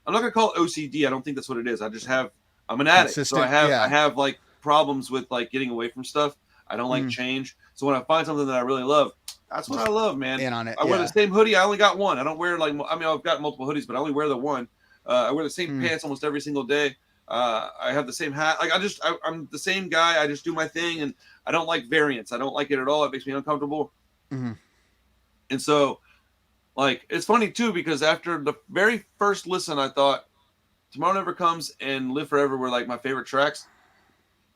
not going to call it OCD. I don't think that's what it is. I'm an addict. So I have like problems with like getting away from stuff. I don't like change. So when I find something that I really love, that's what I love, man. In on it. I wear the same hoodie. I only got one. I don't wear like, I mean, I've got multiple hoodies, but I only wear the one. I wear the same pants almost every single day. I have the same hat. Like I'm the same guy. I just do my thing, and I don't like variants. I don't like it at all. It makes me uncomfortable. And so, like, it's funny too, because after the very first listen, I thought Tomorrow Never Comes and Live Forever were like my favorite tracks.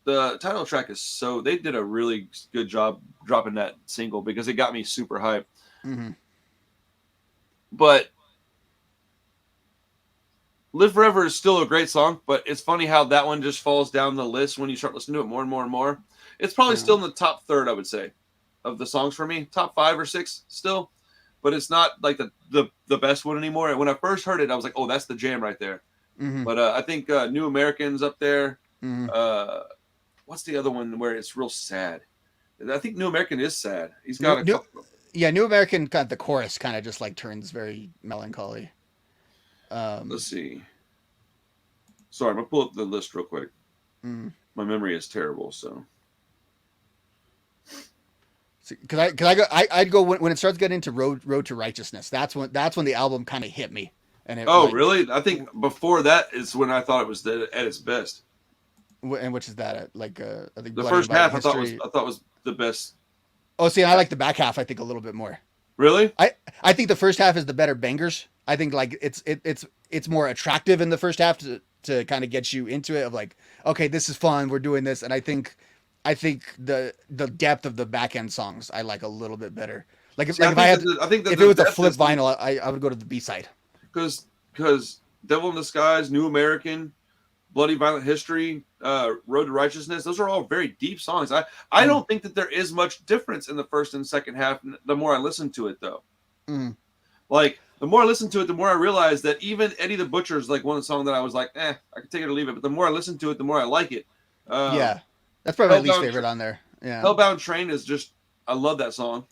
The title track is they did a really good job dropping that single because it got me super hyped. But Live Forever is still a great song, but it's funny how that one just falls down the list when you start listening to it more and more and more. It's probably still in the top third, I would say, of the songs for me. Top 5 or 6 still, but it's not like the best one anymore. And when I first heard it, I was like, oh, that's the jam right there. But I think New American's up there. What's the other one where it's real sad? I think New American is sad. He's got a couple. Yeah, New American, kind of the chorus kind of just like turns very melancholy. Let's see. Sorry, I'm gonna pull up the list real quick. My memory is terrible, so. I'd go when it starts getting into Road to Righteousness. That's when the album kind of hit me. And really? I think before that is when I thought it was at its best. And which is that? I think the first half I thought was the best. Oh, see, I like the back half. I think a little bit more. Really? I think the first half is the better bangers. I think like it's more attractive in the first half to kind of get you into it of like, okay, this is fun. We're doing this, and I think the depth of the back end songs I like a little bit better. Like if it was a flip vinyl, I would go to the B side. Because Devil in Disguise, New American, Bloody Violent History, Road to Righteousness, those are all very deep songs. I don't think that there is much difference in the first and second half the more I listen to it, though. Like, the more I listen to it, the more I realize that even Eddie the Butcher is like one of the songs that I was like, I could take it or leave it. But the more I listen to it, the more I like it. Yeah. That's probably my least favorite on there. Yeah. Hellbound Train is just, I love that song.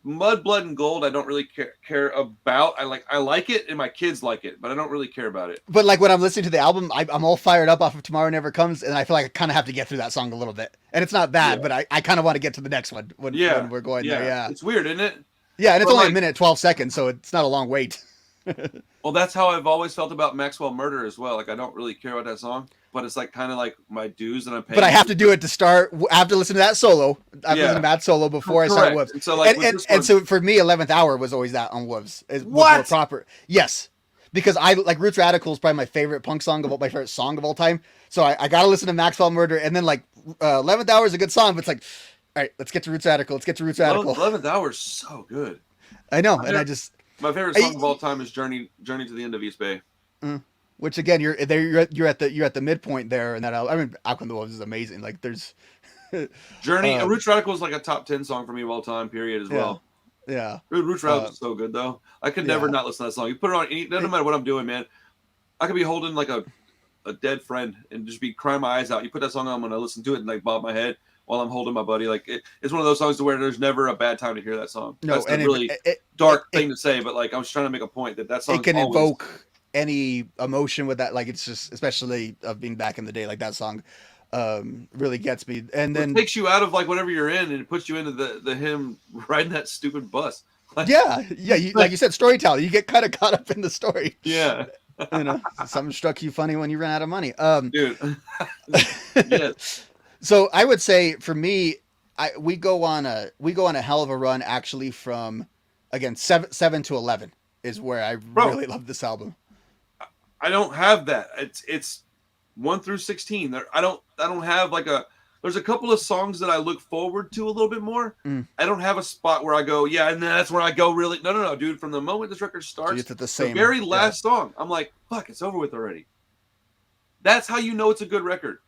Mud, Blood, and Gold, I don't really care about. I like it, and my kids like it, but I don't really care about it. But like when I'm listening to the album, I'm all fired up off of Tomorrow Never Comes, and I feel like I kind of have to get through that song a little bit. And it's not bad, but I kind of want to get to the next one when we're going there. Yeah, it's weird, isn't it? Yeah, and it's only a minute 12 seconds, so it's not a long wait. Well, that's how I've always felt about Maxwell Murder as well. Like, I don't really care about that song, but it's like kind of like my dues that I'm paying. But I have to do it to start. I have to listen to that solo. I've listened to that solo before I start Wolves. And so, like, and so for me, 11th Hour was always that on Wolves. What? Proper? Yes, because I like Roots Radical is probably my favorite punk song my favorite song of all time. So I got to listen to Maxwell Murder, and then like 11th Hour is a good song, but it's like, all right, let's get to Roots Radical. 11th Hour is so good. I know, my favorite song of all time is Journey to the End of East Bay. Which again, you're at the midpoint there, and that I mean, Alkaline the Wolves is amazing. Like there's Journey. Roots Radical is like a top 10 song for me of all time. Period. As well. Yeah. Roots Radical is so good though. I could never not listen to that song. You put it on no matter what I'm doing, man. I could be holding like a dead friend and just be crying my eyes out. You put that song on when I listen to it and like bob my head while I'm holding my buddy. Like it's one of those songs to where there's never a bad time to hear that song. No, that's a really dark thing to say, but like I was trying to make a point that song can invoke any emotion with that. Like it's just, especially of being back in the day, like that song really gets me. And then it takes you out of like whatever you're in and it puts you into the him riding that stupid bus. Like, like you said, storytelling. You get kind of caught up in the story. Yeah. Something struck you funny when you ran out of money. Dude. Yes. So I would say for me, we go on a hell of a run actually from again 7 to 11 is where I really love this album. I don't have that. It's 1 through 16. I don't have like there's a couple of songs that I look forward to a little bit more. I don't have a spot where I go, and then that's where I go really. No, dude. From the moment this record starts, it's at the very last song, I'm like, fuck, it's over with already. That's how you know it's a good record.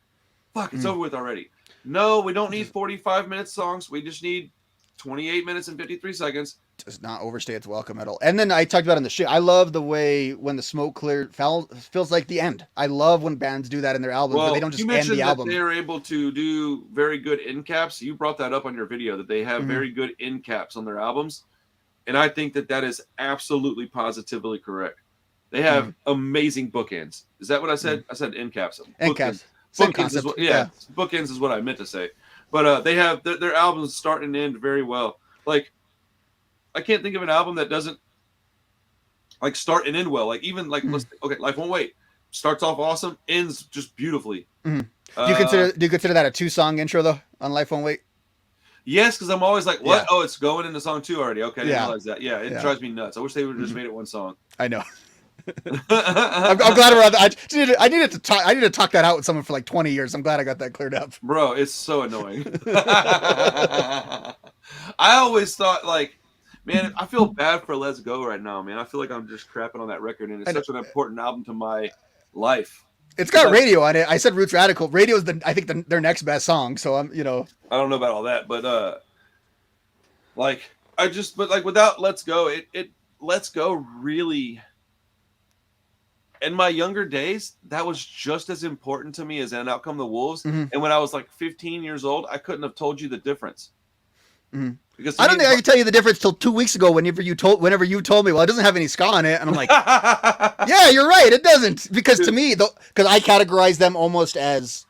Fuck, it's over with already. No, we don't need 45-minute songs. We just need 28 minutes and 53 seconds. Does not overstay its welcome at all. And then I talked about in the shit. I love the way when the smoke cleared feels like the end. I love when bands do that in their albums. Well, they don't just end the album. They are able to do very good end caps. You brought that up on your video that they have very good end caps on their albums, and I think that is absolutely positively correct. They have amazing bookends. Is that what I said? I said end caps. End caps. Same bookends concept. is what, bookends is what I meant to say. But they have their albums start and end very well. Like, I can't think of an album that doesn't like start and end well. Like even like Life Won't Wait starts off awesome, ends just beautifully. Do you consider that a 2-song intro though on Life Won't Wait? Yes, because I'm always like, what? Yeah. Oh, it's going into song 2 already. Okay, I didn't realize that. Yeah, it drives me nuts. I wish they would have just made it one song. I know. I'm glad we're on that. I needed to talk that out with someone for like 20 years. I'm glad I got that cleared up. Bro, it's so annoying. I always thought like, man, I feel bad for Let's Go right now, man. I feel like I'm just crapping on that record, and it's such an important album to my life. It's got Radio on it. I said Roots Radical. Radio is their next best song. So I'm, I don't know about all that, but without Let's Go, it Let's Go really. In my younger days, that was just as important to me as "And Out Come the Wolves." Mm-hmm. And when I was like 15 years old, I couldn't have told you the difference. Mm-hmm. Because I don't think I could tell you the difference till 2 weeks ago. Whenever you told me, well, it doesn't have any ska on it, and I'm like, yeah, you're right, it doesn't. Because to me, because I categorize them almost as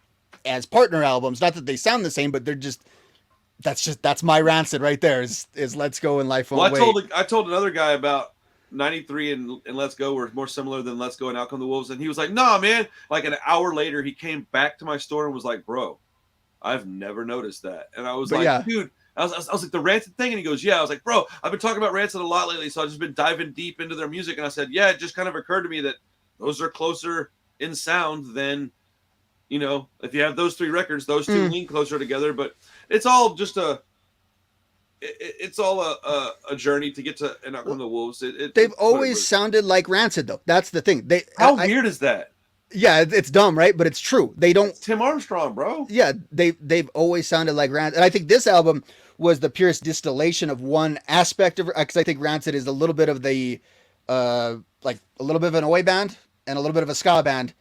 partner albums. Not that they sound the same, but they're just that's my Rancid right there. Is Let's Go and Life Won't Wait. I told another guy about 93 and Let's Go were more similar than Let's Go and Out Come the Wolves, and he was like, nah, man. Like an hour later, he came back to my store and was like, bro, I've never noticed that. And I was dude, I was like, the Rancid thing? And he goes, yeah. I was like, bro, I've been talking about Rancid a lot lately, so I've just been diving deep into their music. And I said, yeah, it just kind of occurred to me that those are closer in sound than, if you have those 3 records, those 2 lean closer together. But it's all just a journey to get to And Out Come the Wolves. They've always sounded like Rancid, though. That's the thing. How weird is that? Yeah, it's dumb, right? But it's true. They don't. It's Tim Armstrong, bro. Yeah, they've always sounded like Rancid, and I think this album was the purest distillation of one aspect of, because I think Rancid is a little bit of the, like a little bit of an Oi band and a little bit of a ska band,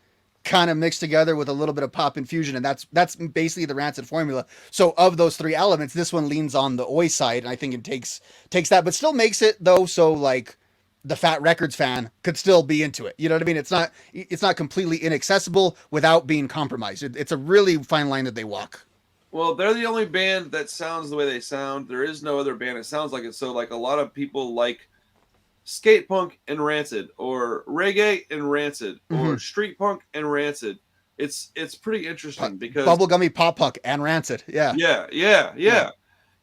kind of mixed together with a little bit of pop infusion, and that's basically the Rancid formula. So of those 3 elements, this one leans on the Oi side, and I think it takes that, but still makes it though so like the Fat Records fan could still be into it. You know what I mean? It's not completely inaccessible without being compromised. It's a really fine line that they walk. Well, they're the only band that sounds the way they sound. There is no other band that sounds like it. So like a lot of people like skate punk and Rancid, or reggae and Rancid, or street punk and Rancid. It's pretty interesting because bubblegummy pop punk and Rancid. Yeah.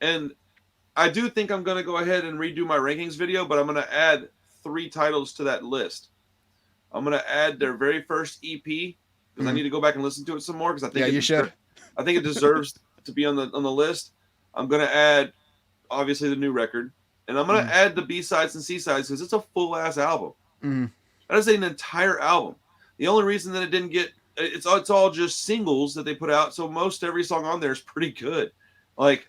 And I do think I'm going to go ahead and redo my rankings video, but I'm going to add 3 titles to that list. I'm going to add their very first EP because I need to go back and listen to it some more, because I think you should. I think it deserves to be on the list. I'm going to add obviously the new record, and I'm going to add the B-sides and C-sides because it's a full ass album. That is an entire album. The only reason that it didn't get it's all just singles that they put out, so most every song on there is pretty good. Like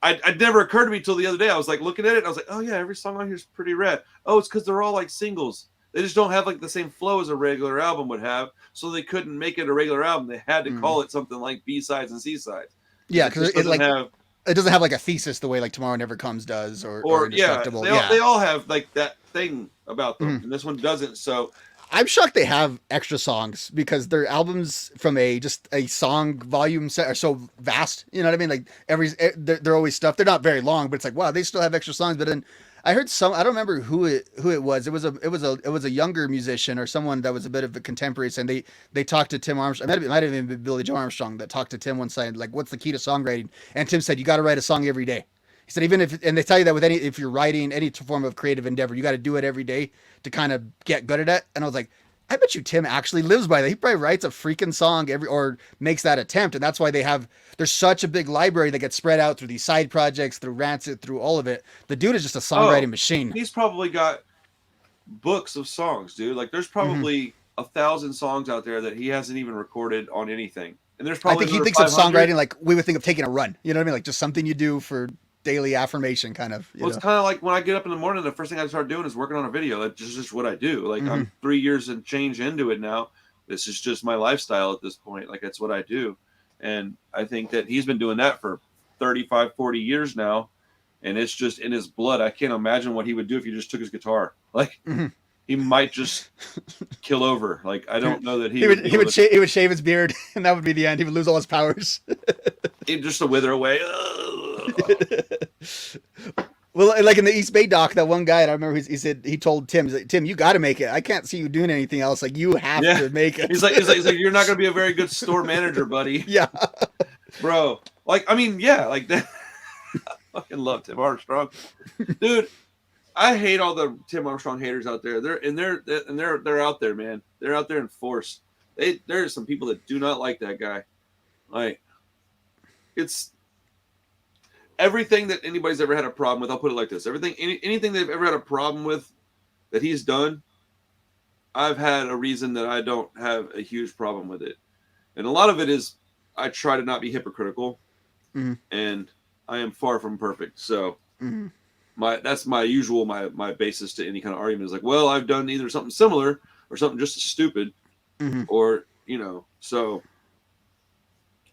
I'd never occurred to me till the other day. I was like looking at it and I was like, oh yeah, every song on here is pretty rad. Oh, it's because they're all like singles. They just don't have like the same flow as a regular album would have, so they couldn't make it a regular album. They had to call it something like B-sides and C-sides. Yeah, because it doesn't have like a thesis the way like Tomorrow Never Comes does, or Indestructible. They all have like that thing about them, and this one doesn't. So I'm shocked they have extra songs, because their albums from a song volume set are so vast. You know what I mean? Like they're always stuff. They're not very long, but it's like, wow, they still have extra songs. But then I heard I don't remember who it was. It was a younger musician or someone that was a bit of a contemporary, and they talked to Tim Armstrong. It might have even been Billy Joe Armstrong that talked to Tim one side, like, what's the key to songwriting? And Tim said, you got to write a song every day. He said, and they tell you that with if you're writing any form of creative endeavor, you got to do it every day to kind of get good at it. And I was like, I bet you Tim actually lives by that. He probably writes a freaking song or makes that attempt. And that's why there's such a big library that gets spread out through these side projects, through Rancid, through all of it. The dude is just a songwriting machine. He's probably got books of songs, dude. Like there's probably 1,000 songs out there that he hasn't even recorded on anything. And there's probably I think he thinks 500. Of songwriting like we would think of taking a run. You know what I mean? Like just something you do for daily affirmation, kind of. Well, it's kind of like when I get up in the morning, the first thing I start doing is working on a video. That's just what I do. Like I'm 3 years and change into it now. This is just my lifestyle at this point. Like that's what I do. And I think that he's been doing that for 35, 40 years now. And it's just in his blood. I can't imagine what he would do if he just took his guitar. Like he might just kill over. Like, I don't know that he would shave his beard, and that would be the end. He would lose all his powers. Just to wither away. Well, like in the East Bay doc, that one guy, and I remember he told Tim, he's like, Tim, you got to make it. I can't see you doing anything else. Like, you have to make it. He's like, you're not going to be a very good store manager, buddy. Yeah. Bro. Like, I mean, yeah, like that. I fucking love Tim Armstrong. Dude, I hate all the Tim Armstrong haters out there. They're out there, man. They're out there in force. There are some people that do not like that guy. Like, it's everything that anybody's ever had a problem with. I'll put it like this: anything they've ever had a problem with that he's done, I've had a reason that I don't have a huge problem with it, and a lot of it is I try to not be hypocritical, and I am far from perfect. So that's my usual my basis to any kind of argument is like, well, I've done either something similar or something just as stupid, or so.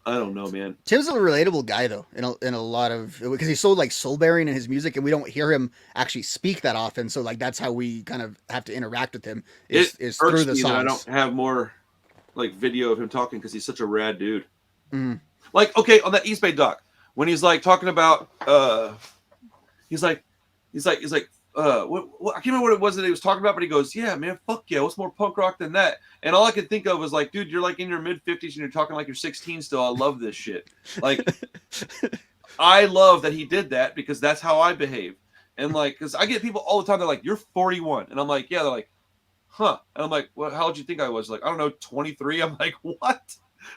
I don't know, man. Tim's a relatable guy, though, in a lot of, because he's so like soul bearing in his music, and we don't hear him actually speak that often. So like that's how we kind of have to interact with him is through the songs. I don't have more like video of him talking because he's such a rad dude. Like, okay, on that East Bay doc, when he's like talking about, he's like, what I can't remember what it was that he was talking about, but he goes, yeah, man, fuck yeah, what's more punk rock than that? And all I could think of was like, dude, you're like in your mid-50s and you're talking like you're 16 still. I love this shit. Like, I love that he did that because that's how I behave. And like, because I get people all the time, they're like, you're 41. And I'm like, yeah, they're like, huh. And I'm like, well, how old do you think I was? Like, I don't know, 23. I'm like, what?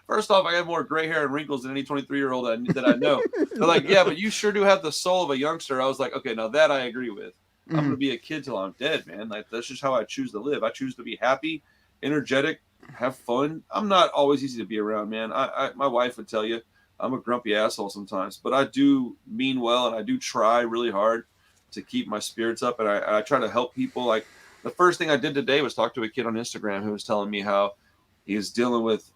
First off, I have more gray hair and wrinkles than any 23-year-old that I know. They're like, yeah, but you sure do have the soul of a youngster. I was like, okay, now that I agree with. I'm going to be a kid till I'm dead, man. Like, that's just how I choose to live. I choose to be happy, energetic, have fun. I'm not always easy to be around, man. My wife would tell you I'm a grumpy asshole sometimes, but I do mean well, and I do try really hard to keep my spirits up, and I try to help people. Like, the first thing I did today was talk to a kid on Instagram who was telling me how he's dealing with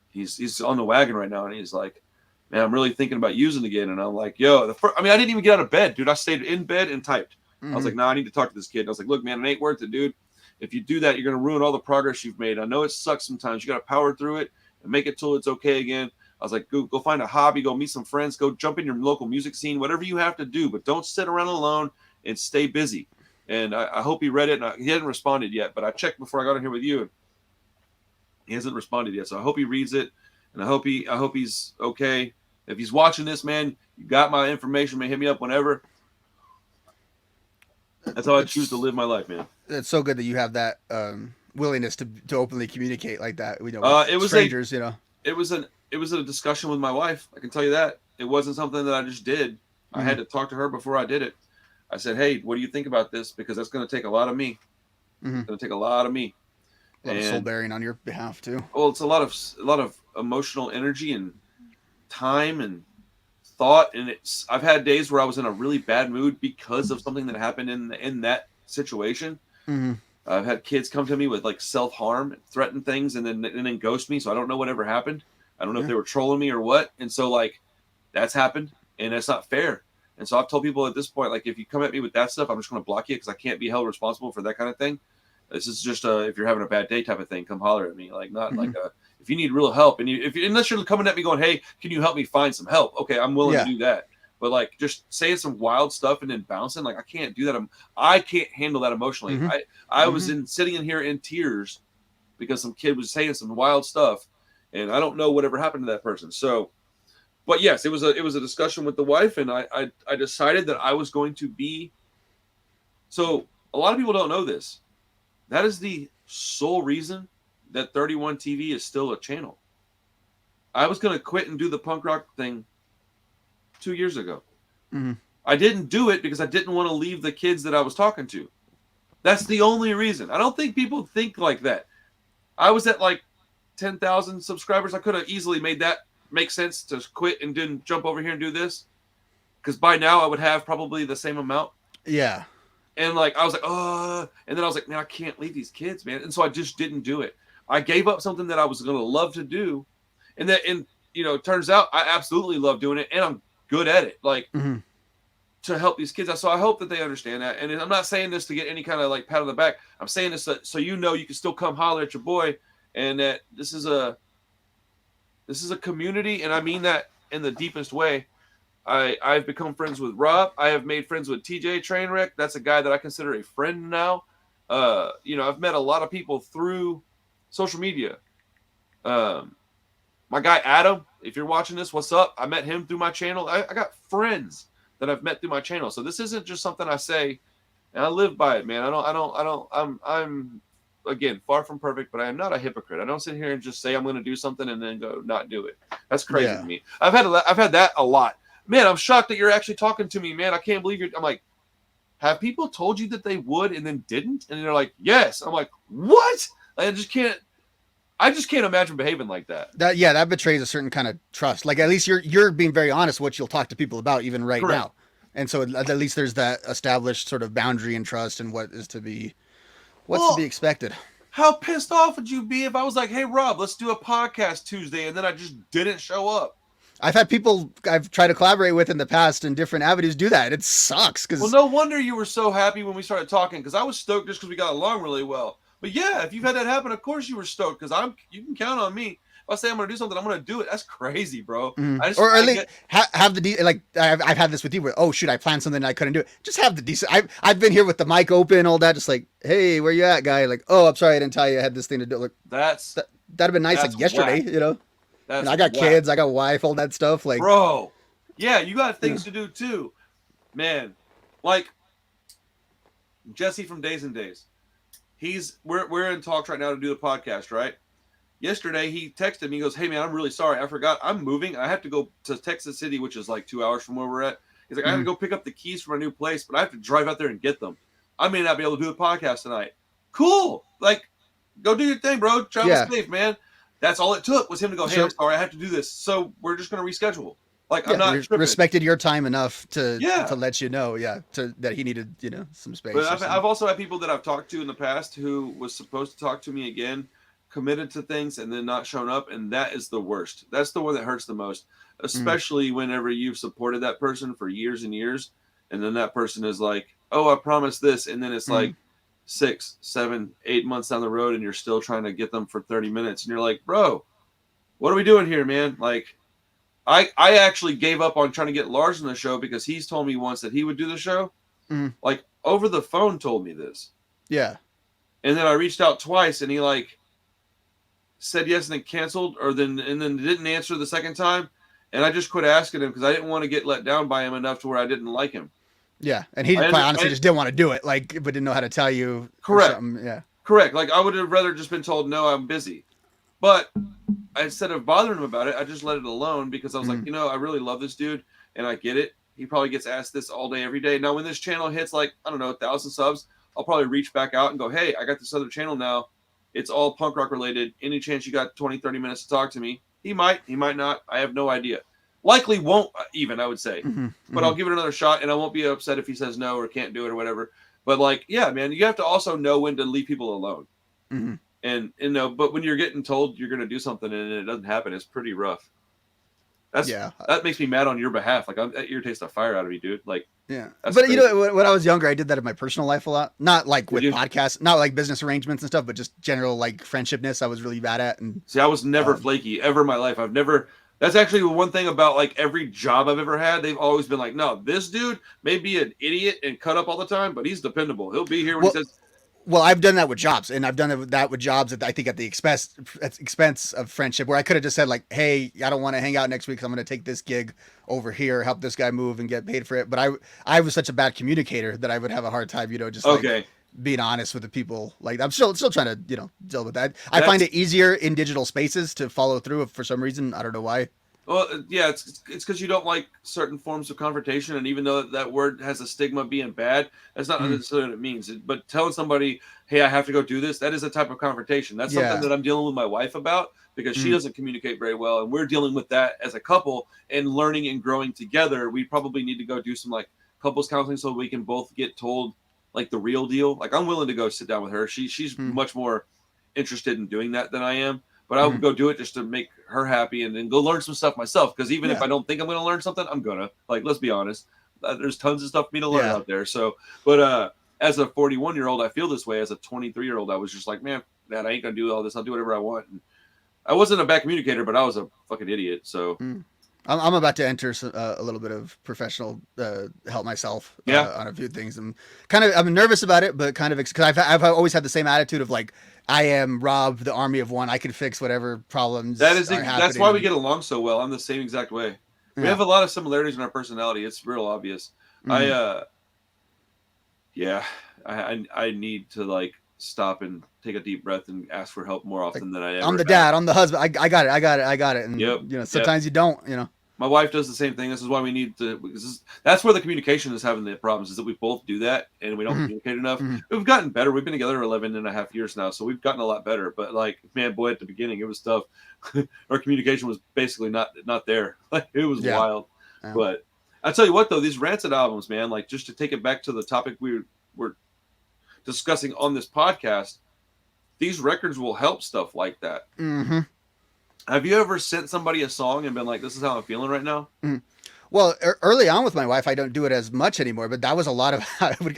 he's on the wagon right now, and he's like, man, I'm really thinking about using again. And I'm like, yo, I didn't even get out of bed, dude. I stayed in bed and typed. I was like, nah, I need to talk to this kid. And I was like, look, man, it ain't worth it, dude. If you do that, you're going to ruin all the progress you've made. I know it sucks sometimes. You got to power through it and make it till it's okay again. I was like, go find a hobby, go meet some friends, go jump in your local music scene, whatever you have to do, but don't sit around alone and stay busy. And I hope he read it. And he hasn't responded yet, but I checked before I got in here with you. And he hasn't responded yet. So I hope he reads it, and I hope he's okay. If he's watching this, man, you got my information, man. Hit me up whenever. That's how I choose to live my life, man. It's so good that you have that willingness to openly communicate like that. We know it was strangers, It was a discussion with my wife. I can tell you that. It wasn't something that I just did. I had to talk to her before I did it. I said, hey, what do you think about this? Because that's going to take a lot of me. It's going to take a lot of me. A lot of soul bearing on your behalf too. Well, it's a lot of emotional energy and time and thought, and I've had days where I was in a really bad mood because of something that happened in that situation. I've had kids come to me with like self-harm, threaten things, and then ghost me. So I don't know whatever happened. I don't know if they were trolling me or what. And so like that's happened, and that's not fair. And so I've told people at this point, like, if you come at me with that stuff, I'm just going to block you because I can't be held responsible for that kind of thing. This is just if you're having a bad day type of thing, come holler at me. Like, not like if you need real help, and unless you're coming at me going, hey, can you help me find some help? Okay, I'm willing to do that. But like just saying some wild stuff and then bouncing, like I can't do that. I can't handle that emotionally. I was sitting in here in tears because some kid was saying some wild stuff, and I don't know whatever happened to that person. So, but yes, it was a discussion with the wife, and I decided that I was going to be. So a lot of people don't know this. That is the sole reason that 31 TV is still a channel. I was going to quit and do the punk rock thing 2 years ago. I didn't do it because I didn't want to leave the kids that I was talking to. That's the only reason. I don't think people think like that. I was at like 10,000 subscribers. I could have easily made that make sense to quit and didn't jump over here and do this. Because by now I would have probably the same amount. Yeah. And like, I was like, oh, and then I was like, man, I can't leave these kids, man. And so I just didn't do it. I gave up something that I was going to love to do. And it turns out I absolutely love doing it, and I'm good at it. Like, to help these kids out. So I hope that they understand that. And I'm not saying this to get any kind of like pat on the back. I'm saying this so you know you can still come holler at your boy, and that this is a community, and I mean that in the deepest way. I've become friends with Rob. I have made friends with TJ Trainwreck. That's a guy that I consider a friend now. I've met a lot of people through social media. My guy Adam, if you're watching this, what's up? I met him through my channel. I got friends that I've met through my channel. So this isn't just something I say, and I live by it, man. I'm again far from perfect, but I am not a hypocrite. I don't sit here and just say I'm going to do something and then go not do it. That's crazy to me. I've had that a lot. Man, I'm shocked that you're actually talking to me, man. I can't believe you're. I'm like, have people told you that they would and then didn't? And they're like, yes. I'm like, what? I just can't imagine behaving like that. That betrays a certain kind of trust. Like, at least you're being very honest what you'll talk to people about even right Correct. now. And so at least there's that established sort of boundary and trust and what's to be expected. How pissed off would you be if I was like, hey, Rob, let's do a podcast Tuesday, and then I just didn't show up? I've had people I've tried to collaborate with in the past in different avenues do that. It sucks. Well, no wonder you were so happy when we started talking, because I was stoked just because we got along really well. But yeah, if you've had that happen, of course you were stoked, because you can count on me. If I say I'm going to do something, I'm going to do it. That's crazy, bro. Mm-hmm. Or at least have the like I've had this with you where, oh shoot, I planned something and I couldn't do it. Just have the decent. I've been here with the mic open, all that, just like, hey, where you at, guy? Like, oh, I'm sorry, I didn't tell you I had this thing to do. Like, that'd have been nice like yesterday, whack. you know. And I got kids, I got a wife, all that stuff. Like, bro, yeah, you got things to do too, man. Like Jesse from Days and Days, we're in talks right now to do the podcast, right? Yesterday he texted me, he goes, hey man, I'm really sorry, I forgot I'm moving. I have to go to Texas City, which is like 2 hours from where we're at. He's like, I have to go pick up the keys for my new place, but I have to drive out there and get them. I may not be able to do the podcast tonight. Cool, like, go do your thing, bro. Travel safe, man. That's all it took was him to go, hey, I'm sorry, I have to do this. So we're just going to reschedule. Like, I'm not tripping. Respected your time enough to let you know, that he needed, some space. But I've also had people that I've talked to in the past who was supposed to talk to me again, committed to things, and then not shown up. And that is the worst. That's the one that hurts the most, especially whenever you've supported that person for years and years. And then that person is like, oh, I promised this. And then it's like 6, 7, 8 months down the road, and you're still trying to get them for 30 minutes. And you're like, bro, what are we doing here, man? Like, I actually gave up on trying to get Lars on the show because he's told me once that he would do the show. Like, over the phone told me this. Yeah. And then I reached out twice, and he like said yes and then canceled, and then didn't answer the second time. And I just quit asking him because I didn't want to get let down by him enough to where I didn't like him. Yeah, and he quite honestly just didn't want to do it, like, but didn't know how to tell you. Correct. Yeah. Correct. Like, I would have rather just been told, no, I'm busy. But instead of bothering him about it, I just let it alone because I was like, I really love this dude, and I get it. He probably gets asked this all day, every day. Now, when this channel hits, like, I don't know, 1,000 subs, I'll probably reach back out and go, hey, I got this other channel now. It's all punk rock related. Any chance you got 20, 30 minutes to talk to me? He might not. I have no idea. Likely won't even, I would say. But I'll give it another shot, and I won't be upset if he says no or can't do it or whatever. But, like, yeah, man, you have to also know when to leave people alone. And but when you're getting told you're going to do something and it doesn't happen, it's pretty rough. That makes me mad on your behalf. Like, that irritates the fire out of me, dude. Like, but crazy. When I was younger, I did that in my personal life a lot. Not like with podcasts, not like business arrangements and stuff, but just general like friendshipness. I was really bad at. And see, I was never flaky ever in my life. That's actually one thing about like every job I've ever had. They've always been like, no, this dude may be an idiot and cut up all the time, but he's dependable. He'll be here when he says. Well, I've done that with jobs, and I've done that with jobs that I think at the expense of friendship, where I could have just said like, hey, I don't want to hang out next week because I'm going to take this gig over here, help this guy move and get paid for it. But I was such a bad communicator that I would have a hard time, just like being honest with the people. Like, I'm still trying to, deal with that. I find it easier in digital spaces to follow through for some reason. I don't know why. Well, yeah, it's because you don't like certain forms of confrontation, and even though that word has a stigma of being bad, that's not necessarily what it means. But telling somebody, hey, I have to go do this, that is a type of confrontation. That's something that I'm dealing with my wife about because she doesn't communicate very well, and we're dealing with that as a couple and learning and growing together. We probably need to go do some like couples counseling so we can both get told like the real deal. Like, I'm willing to go sit down with her. She's much more interested in doing that than I am. But I would go do it just to make her happy and then go learn some stuff myself. Because even if I don't think I'm going to learn something, I'm going to. Like, let's be honest. there's tons of stuff for me to learn out there. So, but as a 41-year-old, I feel this way. As a 23-year-old, I was just like, man, I ain't gonna do all this. I'll do whatever I want. And I wasn't a bad communicator, but I was a fucking idiot. So I'm about to enter a little bit of professional help myself on a few things. I'm nervous about it, but kind of because I've always had the same attitude of like, I am Rob, the army of one. I can fix whatever problems. That's why we get along so well. I'm the same exact way. We have a lot of similarities in our personality. It's real obvious. I need to like stop and take a deep breath and ask for help more often than I ever. I'm the dad. I'm the husband. I got it. And sometimes you don't. My wife does the same thing. This is why we need to. That's where the communication is having the problems. Is that we both do that and we don't communicate enough. We've gotten better. We've been together 11 and a half years now, so we've gotten a lot better. But like, man, boy, at the beginning it was tough. Our communication was basically not there. Like it was wild. Yeah. But I tell you what, though, these Rancid albums, man. Like just to take it back to the topic we were discussing on this podcast, these records will help stuff like that. Have you ever sent somebody a song and been like, this is how I'm feeling right now? Well, early on with my wife, I don't do it as much anymore, but that was a lot of,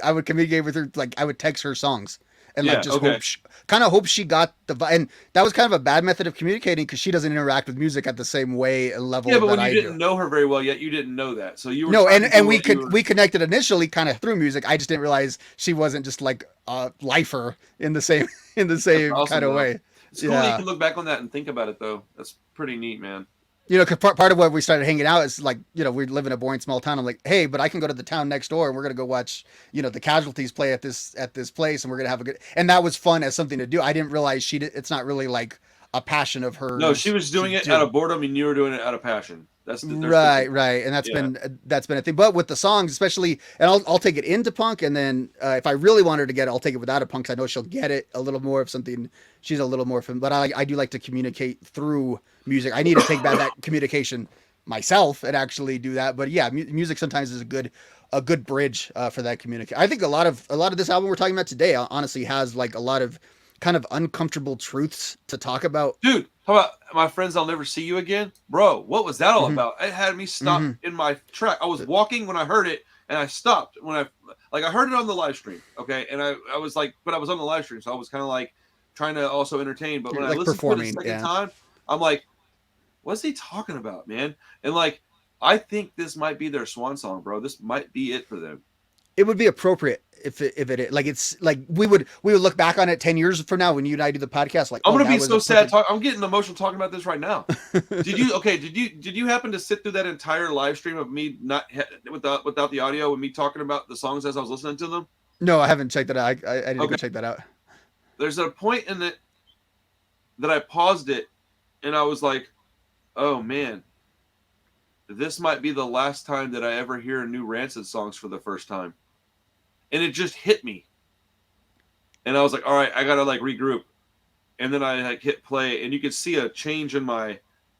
I would communicate with her. Like I would text her songs and hope she got and that was kind of a bad method of communicating because she doesn't interact with music at the same way and level. Yeah, but when you didn't know her very well yet, you didn't know that. So you were we connected initially kind of through music. I just didn't realize she wasn't just like a lifer in the same awesome, kind of way. It's cool that you can look back on that and think about it, though. That's pretty neat, man. Because part of what we started hanging out is like, we live in a boring small town. I'm like, hey, but I can go to the town next door and we're going to go watch, the Casualties play at this place and we're going to have a good, and that was fun as something to do. I didn't realize it's not really like a passion of hers. No, she was doing it out of boredom and you were doing it out of passion. Right. And that's been a thing. But with the songs, especially, and I'll take it into punk, and then if I really want her to get it, I'll take it without a punk. Cause I know she'll get it a little more of something she's a little more from. But I do like to communicate through music. I need to take back that communication myself and actually do that. But yeah, music sometimes is a good bridge for that communication. I think a lot of this album we're talking about today honestly has like a lot of kind of uncomfortable truths to talk about. Dude, how about My Friends I'll Never See You Again? Bro, what was that all about? It had me stop in my track. I was walking when I heard it and I stopped when I heard it on the live stream. Okay. And I was like, but I was on the live stream. So I was kind of like trying to also entertain. But when I listened to it the second time, I'm like, what's he talking about, man? And like, I think this might be their swan song, bro. This might be it for them. It would be appropriate if it like it's like we would look back on it 10 years from now when you and I do the podcast. Like I'm gonna be so sad. I'm getting emotional talking about this right now. Did you happen to sit through that entire live stream of me not without the audio and me talking about the songs as I was listening to them? No, I haven't checked that out. I need to go check that out. There's a point in it that I paused it and I was like, oh man, this might be the last time that I ever hear new Rancid songs for the first time. And it just hit me. And I was like, all right, I got to like regroup. And then I like hit play and you could see a change in my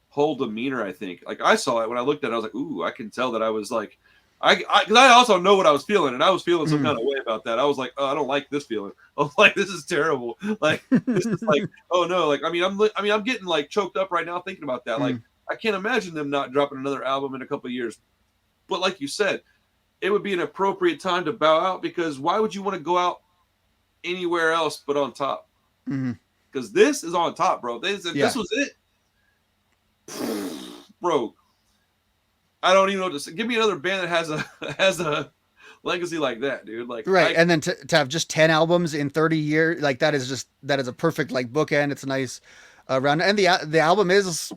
whole demeanor, I think. Like I saw it when I looked at it, I was like, ooh, I can tell that I was like, because I also know what I was feeling, and I was feeling some kind of way about that. I was like, oh, I don't like this feeling. I was like, this is terrible. Like, this is like, oh no. Like, I'm getting like choked up right now thinking about that. Like, I can't imagine them not dropping another album in a couple of years. But like you said, it would be an appropriate time to bow out, because why would you want to go out anywhere else but on top? Because this is on top, bro. This was it. Bro, I don't even know what to say. Give me another band that has a legacy like that, dude. Like, right. And then to have just 10 albums in 30 years, like that is a perfect like bookend. It's a nice round. And the album is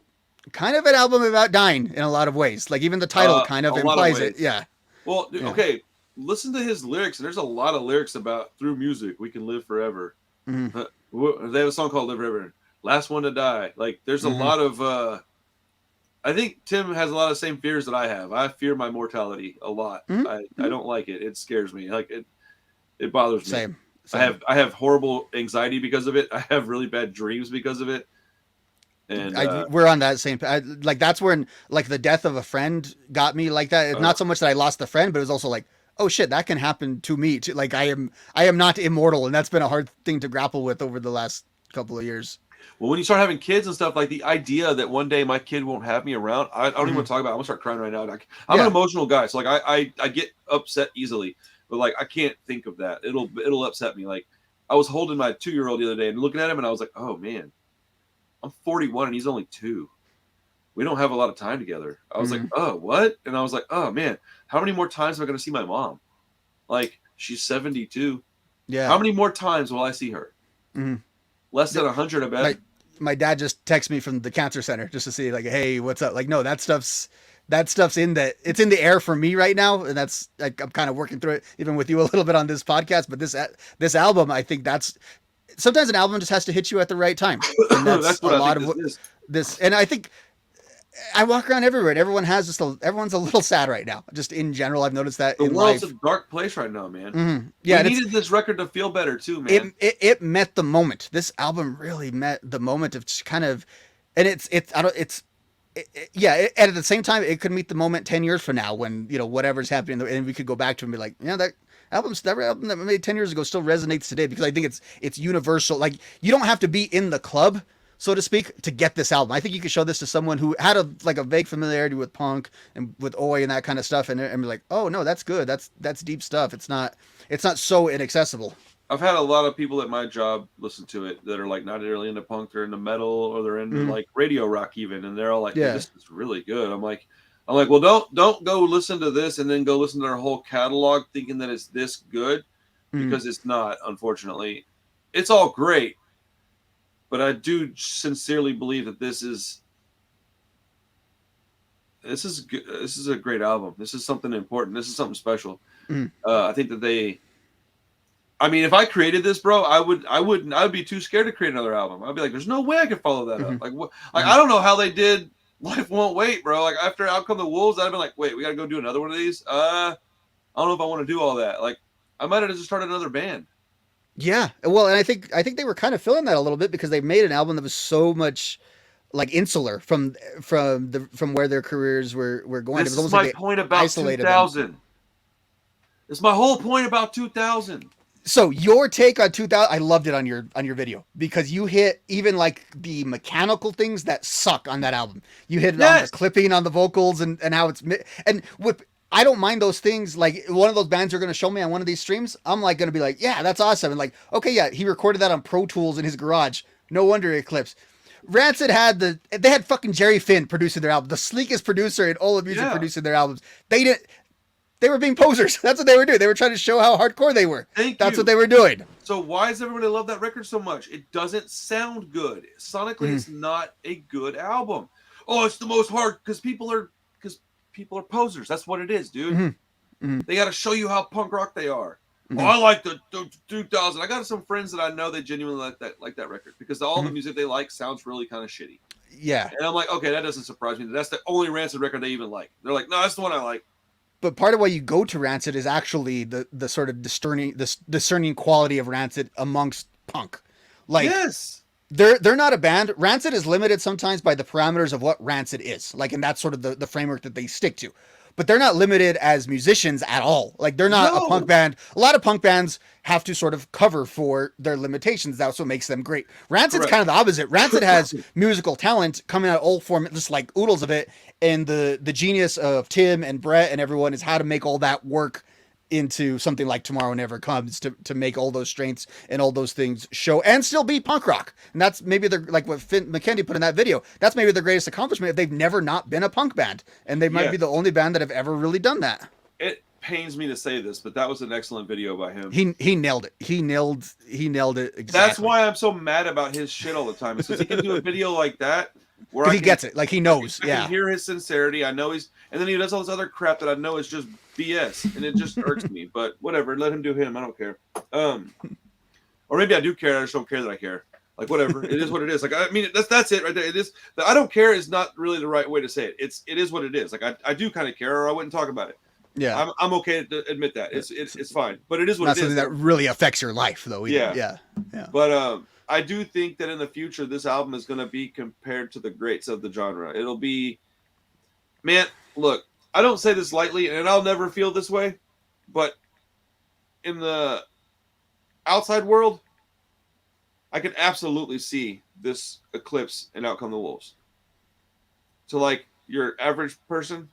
kind of an album about dying in a lot of ways. Like even the title kind of implies it. Yeah. Well, okay. Listen to his lyrics, and there's a lot of lyrics about through music we can live forever. They have a song called "Live Forever." Last one to die. Like there's a lot of. I think Tim has a lot of the same fears that I have. I fear my mortality a lot. I don't like it. It scares me. Like it bothers me. Same. I have horrible anxiety because of it. I have really bad dreams because of it. And we're on that same. Like that's when like the death of a friend got me like that. It's not so much that I lost the friend, but it was also like, oh shit, that can happen to me too. Like I am not immortal, and that's been a hard thing to grapple with over the last couple of years. Well, when you start having kids and stuff, like the idea that one day my kid won't have me around, I don't even want to talk about it. I'm gonna start crying right now. I'm an emotional guy, so like I get upset easily, but like I can't think of that. It'll upset me. Like I was holding my 2-year-old the other day and looking at him, and I was like, oh man, I'm 41 and he's only 2. We don't have a lot of time together. I was like, oh, what? And I was like, oh man, how many more times am I gonna see my mom? Like she's 72. Yeah. How many more times will I see her? Less than 100, I bet. My dad just texted me from the cancer center just to see like, hey, what's up? Like, no, that stuff's it's in the air for me right now, and that's like I'm kind of working through it even with you a little bit on this podcast. But this album, I think that's sometimes an album just has to hit you at the right time, and that's what a lot of what this. And I think I walk around everywhere, and everyone's a little sad right now. Just in general, I've noticed that the in world's life. a dark place right now, man. Yeah, we needed this record to feel better too, man. It met the moment. This album really met the moment of just kind of, and and at the same time, it could meet the moment 10 years from now when, you know, whatever's happening, and we could go back to and be like, yeah, that album that we made 10 years ago still resonates today, because I think it's universal. Like, you don't have to be in the club, so to speak, to get this album. I think you could show this to someone who had a vague familiarity with punk and with Oi and that kind of stuff, and be like, oh no, that's good. That's deep stuff. It's not so inaccessible. I've had a lot of people at my job listen to it that are like not really into punk, they're into metal, or they're into like radio rock even, and they're all like, yeah, this is really good. I'm like, well, don't go listen to this and then go listen to their whole catalog thinking that it's this good, because it's not. Unfortunately, it's all great, but I do sincerely believe that this is a great album. This is something important. This is something special. I think that I mean, if I created this, bro, I would be too scared to create another album. I'd be like, there's no way I can follow that up. Like, what? Like, I don't know how they did Life Won't Wait, bro. Like, after Out Come the Wolves, I'd have been like, wait, we got to go do another one of these? I don't know if I want to do all that. Like, I might have just started another band. Yeah. Well, and I think they were kind of feeling that a little bit, because they made an album that was so much like insular from where their careers were going. This it was is my point about 2000. It's my whole point about 2000. So your take on 2000, I loved it on your video, because you hit even like the mechanical things that suck on that album. You hit it on the clipping on the vocals and how it's, and I don't mind those things. Like, one of those bands you're going to show me on one of these streams, I'm like going to be like, yeah, that's awesome. And like, okay, yeah, he recorded that on Pro Tools in his garage. No wonder it clips. Rancid they had fucking Jerry Finn producing their album, the sleekest producer in all of music producing their albums. They were being posers. That's what they were doing. They were trying to show how hardcore they were. That's what they were doing. So why does everybody love that record so much? It doesn't sound good. Sonically, it's not a good album. Oh, it's the most hard because people are posers. That's what it is, dude. They got to show you how punk rock they are. Oh, I like the 2000. I got some friends that I know they genuinely like that record, because all the music they like sounds really kind of shitty. Yeah. And I'm like, okay, that doesn't surprise me. That's the only Rancid record they even like. They're like, no, that's the one I like. But part of why you go to Rancid is actually the sort of discerning quality of Rancid amongst punk. Like, yes, they're not a band. Rancid is limited sometimes by the parameters of what Rancid is. Like, and that's sort of the framework that they stick to. But they're not limited as musicians at all. Like, they're not a punk band. A lot of punk bands have to sort of cover for their limitations. That's what makes them great. Rancid's kind of the opposite. Rancid has musical talent coming out of all form, just like oodles of it. And the genius of Tim and Brett and everyone is how to make all that work into something like Tomorrow Never Comes, to make all those strengths and all those things show and still be punk rock. And that's maybe like what Finn McKendy put in that video. That's maybe their greatest accomplishment, if they've never not been a punk band, and they might be the only band that have ever really done that. It pains me to say this, but that was an excellent video by him. He nailed it. He nailed it exactly. That's why I'm so mad about his shit all the time. Because he can do a video like that where he gets it, like he knows. I can hear his sincerity. I know and then he does all this other crap that I know is just BS, and it just irks me. But whatever, let him do him. I don't care. Or maybe I do care. I just don't care that I care. Like, whatever, it is what it is. Like, I mean, that's it right there. It is. I don't care is not really the right way to say it. It is what it is. Like, I do kind of care, or I wouldn't talk about it. Yeah, I'm okay to admit that. It's fine. But it is what it is. Not something that really affects your life, though. Either. Yeah. But I do think that in the future, this album is going to be compared to the greats of the genre. It'll be, man, look, I don't say this lightly, and I'll never feel this way, but in the outside world, I can absolutely see this eclipse and Out Come the Wolves. To like your average person,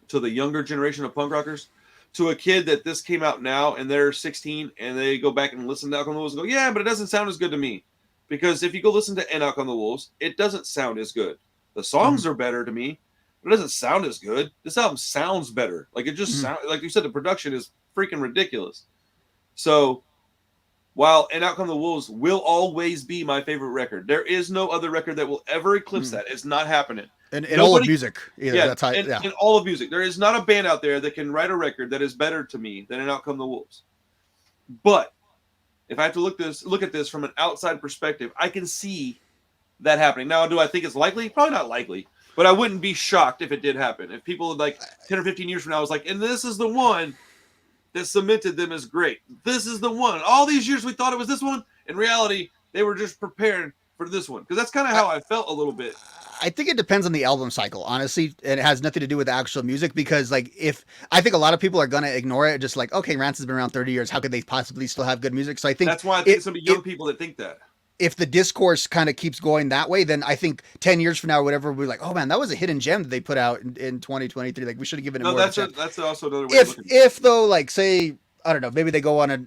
to the younger generation of punk rockers, to a kid that this came out now and they're 16 and they go back and listen to Out Come the Wolves and go, yeah, but it doesn't sound as good to me. Because if you go listen to Out Come the Wolves, it doesn't sound as good. The songs are better to me, but it doesn't sound as good. This album sounds better. Like it just sounds, like you said, the production is freaking ridiculous. So while Out Come the Wolves will always be my favorite record, there is no other record that will ever eclipse that. It's not happening. In all of music, either. Yeah, That's how, in all of music. There is not a band out there that can write a record that is better to me than Out Come the Wolves. But if I have to look at this from an outside perspective, I can see that happening. Now, do I think it's likely? Probably not likely. But I wouldn't be shocked if it did happen. If people like 10 or 15 years from now was like, and this is the one that cemented them as great. This is the one. All these years we thought it was this one. In reality, they were just prepared for this one. Because that's kind of how I felt a little bit. I think it depends on the album cycle, honestly. And it has nothing to do with the actual music, because like I think a lot of people are gonna ignore it, just like, okay, Rancid's been around 30 years. How could they possibly still have good music? So I think that's why I think some young people that think that. If the discourse kind of keeps going that way, then I think 10 years from now or whatever, we're like, oh man, that was a hidden gem that they put out in 2023. Like we should have given it more. That's also another way. If though, like say, I don't know, maybe they go on a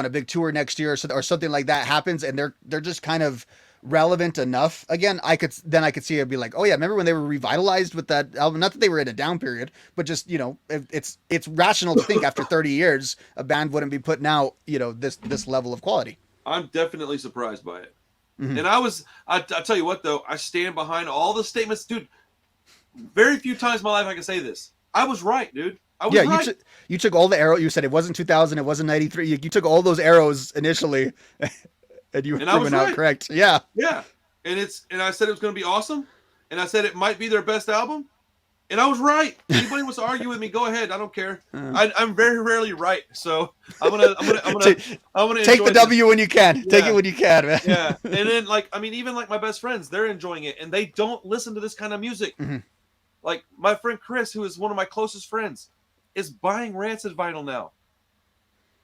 big tour next year or something like that happens, and they're just kind of relevant enough again, I could see it be like, oh yeah, remember when they were revitalized with that album? Not that they were in a down period, but just, you know, it's rational to think after 30 years a band wouldn't be putting out, you know, this level of quality. I'm definitely surprised by it. And I tell you what though, I stand behind all the statements, dude. Very few times in my life I can say this. I was right, dude. I was right. You took all the arrows. You said it wasn't 2000, it wasn't 93. You took all those arrows initially. And you were proven out correct. Yeah. Yeah. And I said it was going to be awesome. And I said it might be their best album. And I was right. Anybody wants to argue with me, go ahead. I don't care. I'm very rarely right. So I'm gonna take the W when you can. Yeah. Take it when you can, man. Yeah. And then even like my best friends, they're enjoying it and they don't listen to this kind of music. Like my friend Chris, who is one of my closest friends, is buying Rancid vinyl now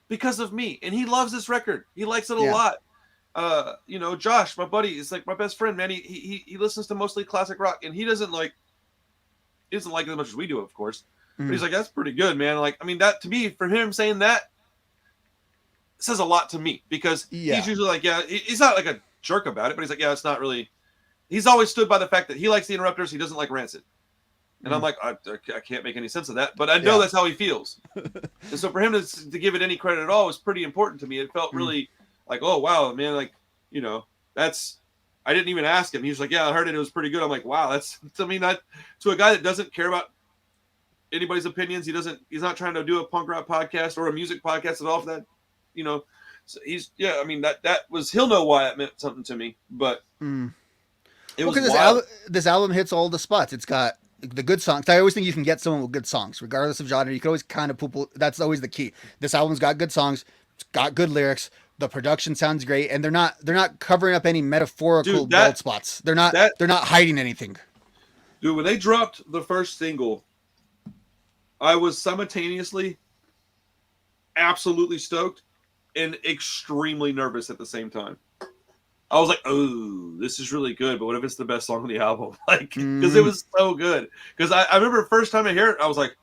because of me. And he loves this record. He likes it a lot. You know, Josh, my buddy, is like my best friend, man. He listens to mostly classic rock, and he doesn't like it as much as we do, of course. But he's like, that's pretty good, man. Like, I mean, that to me, for him saying that says a lot to me, because he's usually like, yeah, he's not like a jerk about it, but he's like, yeah, it's not really. He's always stood by the fact that he likes the Interrupters, he doesn't like Rancid. And I'm like, I can't make any sense of that, but I know that's how he feels. And so for him to give it any credit at all was pretty important to me. It felt really like, oh wow, man, like, you know, I didn't even ask him. He was like, yeah, I heard it. It was pretty good. I'm like, wow, that's, I mean, that to a guy that doesn't care about anybody's opinions. He's not trying to do a punk rock podcast or a music podcast at all for that, you know, so I mean, that was, he'll know why it meant something to me, but it was wild. This album hits all the spots. It's got the good songs. I always think you can get someone with good songs, regardless of genre. You can always kind of poop. That's always the key. This album's got good songs. It's got good lyrics. The production sounds great, and they're not covering up any metaphorical bald spots. They're not hiding anything. Dude, when they dropped the first single, I was simultaneously absolutely stoked and extremely nervous at the same time. I was like, oh, this is really good, but what if it's the best song on the album? Like, because it was so good. Because I remember the first time I heard it, I was like,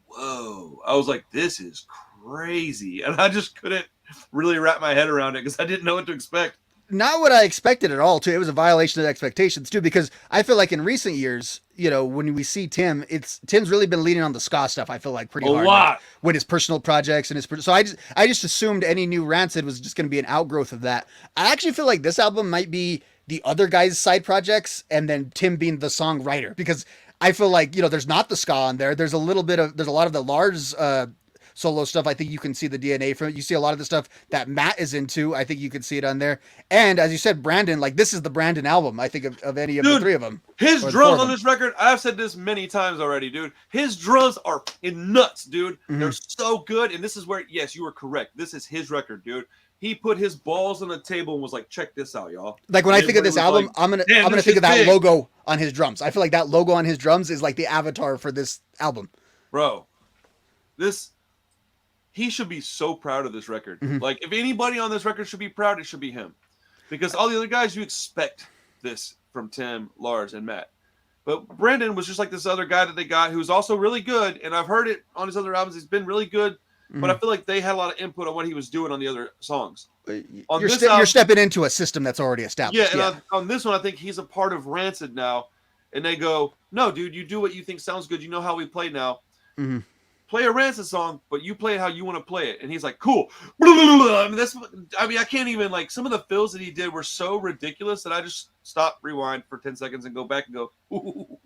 whoa. I was like, this is crazy. And I just couldn't really wrap my head around it because I didn't know what to expect. Not what I expected at all, too. It was a violation of expectations, too, because I feel like in recent years, you know, when we see Tim, Tim's really been leaning on the ska stuff, I feel like, pretty hard. A lot. With his personal projects and so I just assumed any new Rancid was just going to be an outgrowth of that. I actually feel like this album might be the other guy's side projects and then Tim being the songwriter, because I feel like, you know, there's not the ska on there. There's a lot of the Lars solo stuff. I think you can see the DNA from it. You see a lot of the stuff that Matt is into. I think you can see it on there. And as you said, Brandon, like, this is the Brandon album, I think, of any of the three of them. His drums on this record, I've said this many times already, dude. His drums are nuts, dude. They're so good. And this is where, yes, you were correct. This is his record, dude. He put his balls on the table and was like, check this out, y'all. Like, when I think of this album, like, I'm gonna think of that logo on his drums. I feel like that logo on his drums is like the avatar for this album. Bro, he should be so proud of this record. Like, if anybody on this record should be proud, it should be him. because all the other guys, you expect this from Tim, Lars, and Matt. But Brendan was just like this other guy that they got who's also really good, and I've heard it on his other albums. He's been really good, but I feel like they had a lot of input on what he was doing on the other songs. You're stepping into a system that's already established. Yeah, and on this one, I think he's a part of Rancid now, and they go, no, dude, you do what you think sounds good. You know how we play now. Mm-hmm. Play a Rancid song, but you play it how you want to play it. And he's like, cool. I can't even, like, some of the fills that he did were so ridiculous that I just stop, rewind for 10 seconds and go back and go, ooh.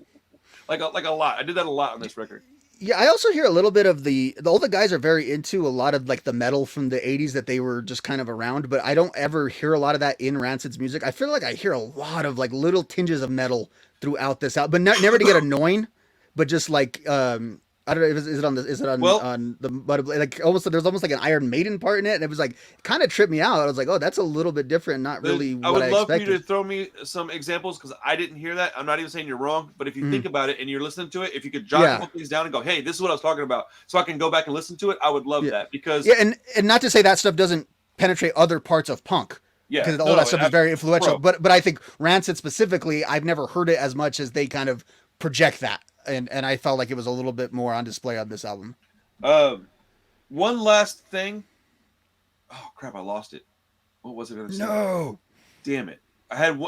Like a lot. I did that a lot on this record. Yeah, I also hear a little bit of the older guys are very into a lot of like the metal from the 80s that they were just kind of around, but I don't ever hear a lot of that in Rancid's music. I feel like I hear a lot of like little tinges of metal throughout this album, but never to get annoying, but just like I don't know. Is it on the like almost there's almost like an Iron Maiden part in it, and it was like kind of tripped me out. I was like, oh, that's a little bit different. Not really. I would love for you to throw me some examples because I didn't hear that. I'm not even saying you're wrong, but if you think about it and you're listening to it, if you could jot things down and go, hey, this is what I was talking about, so I can go back and listen to it, I would love that because and not to say that stuff doesn't penetrate other parts of punk. Yeah, because all that stuff is very influential. But I think Rancid specifically, I've never heard it as much as they kind of project that. And I felt like it was a little bit more on display on this album. One last thing. Oh crap! I lost it. What was it going to say? No. Damn it! I had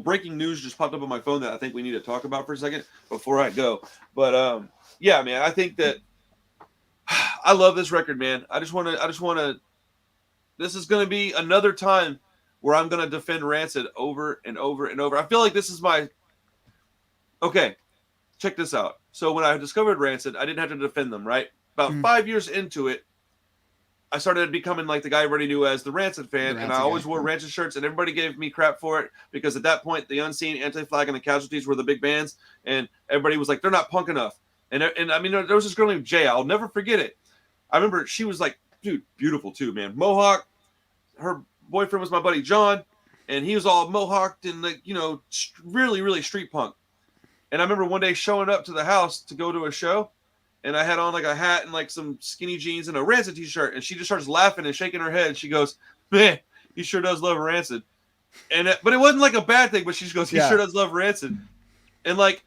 breaking news just popped up on my phone that I think we need to talk about for a second before I go. But yeah, man, I think that I love this record, man. I just want to. This is going to be another time where I'm going to defend Rancid over and over and over. I feel like this is my. Okay. Check this out. So when I discovered Rancid, I didn't have to defend them, right? About 5 years into it, I started becoming like the guy everybody knew as the Rancid fan, and I always wore Rancid shirts, and everybody gave me crap for it because at that point, the Unseen, Anti-Flag, and the Casualties were the big bands, and everybody was like, they're not punk enough. And I mean, there was this girl named Jay. I'll never forget it. I remember she was like, dude, beautiful too, man. Mohawk. Her boyfriend was my buddy John, and he was all mohawked and like, you know, really, really street punk. And I remember one day showing up to the house to go to a show, and I had on like a hat and like some skinny jeans and a Rancid t-shirt, and she just starts laughing and shaking her head. She goes, "Man, he sure does love Rancid." And but it wasn't like a bad thing, but she just goes, "He sure does love Rancid." And like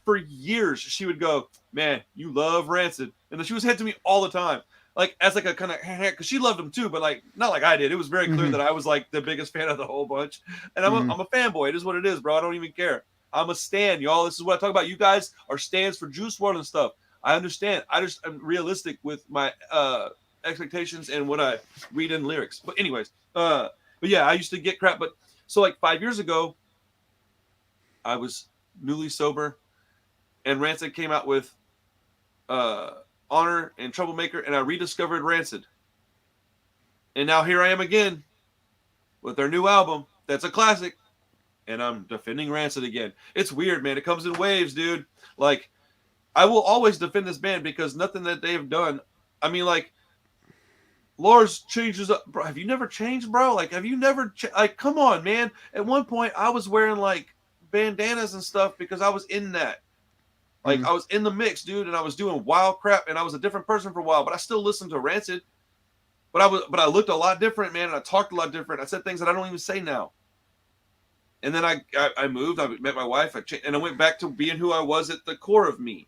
for years, she would go, "Man, you love Rancid," and then she was head to me all the time, like as like a kind of because she loved them too, but like not like I did. It was very clear that I was like the biggest fan of the whole bunch, and I'm a fanboy. It is what it is, bro. I don't even care. I'm a stan, y'all. This is what I talk about. You guys are stans for Juice WRLD and stuff. I understand. I'm realistic with my expectations and what I read in lyrics. But anyways, but yeah, I used to get crap. But so like 5 years ago, I was newly sober, and Rancid came out with Honor and Troublemaker, and I rediscovered Rancid. And now here I am again with their new album. That's a classic. And I'm defending Rancid again. It's weird, man. It comes in waves, dude. Like, I will always defend this band because nothing that they've done. I mean, like, Lars changes up. Bro, have you never changed, bro? Like, have you never? Like, come on, man. At one point, I was wearing like bandanas and stuff because I was in that. Like, I was in the mix, dude, and I was doing wild crap, and I was a different person for a while. But I still listened to Rancid. But I looked a lot different, man, and I talked a lot different. I said things that I don't even say now. And then I moved. I met my wife. And I went back to being who I was at the core of me.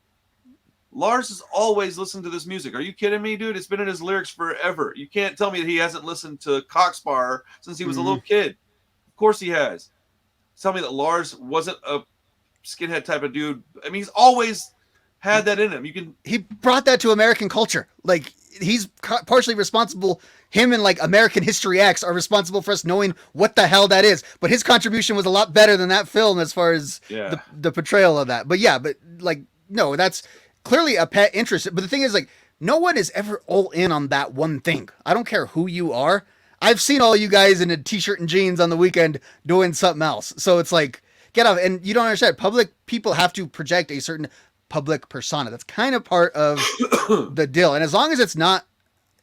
Lars has always listened to this music. Are you kidding me, dude? It's been in his lyrics forever. You can't tell me that he hasn't listened to Cockspar since he was a little kid. Of course he has. Tell me that Lars wasn't a skinhead type of dude. I mean, he's always had that in him. He brought that to American culture. Like, he's partially responsible. Him and like American History X are responsible for us knowing what the hell that is. But his contribution was a lot better than that film as far as the portrayal of that. But yeah, but like, no, that's clearly a pet interest. But the thing is, like, no one is ever all in on that one thing. I don't care who you are. I've seen all you guys in a t-shirt and jeans on the weekend doing something else. So it's like, get off. And you don't understand. Public people have to project a certain public persona. That's kind of part of the deal. And as long as it's not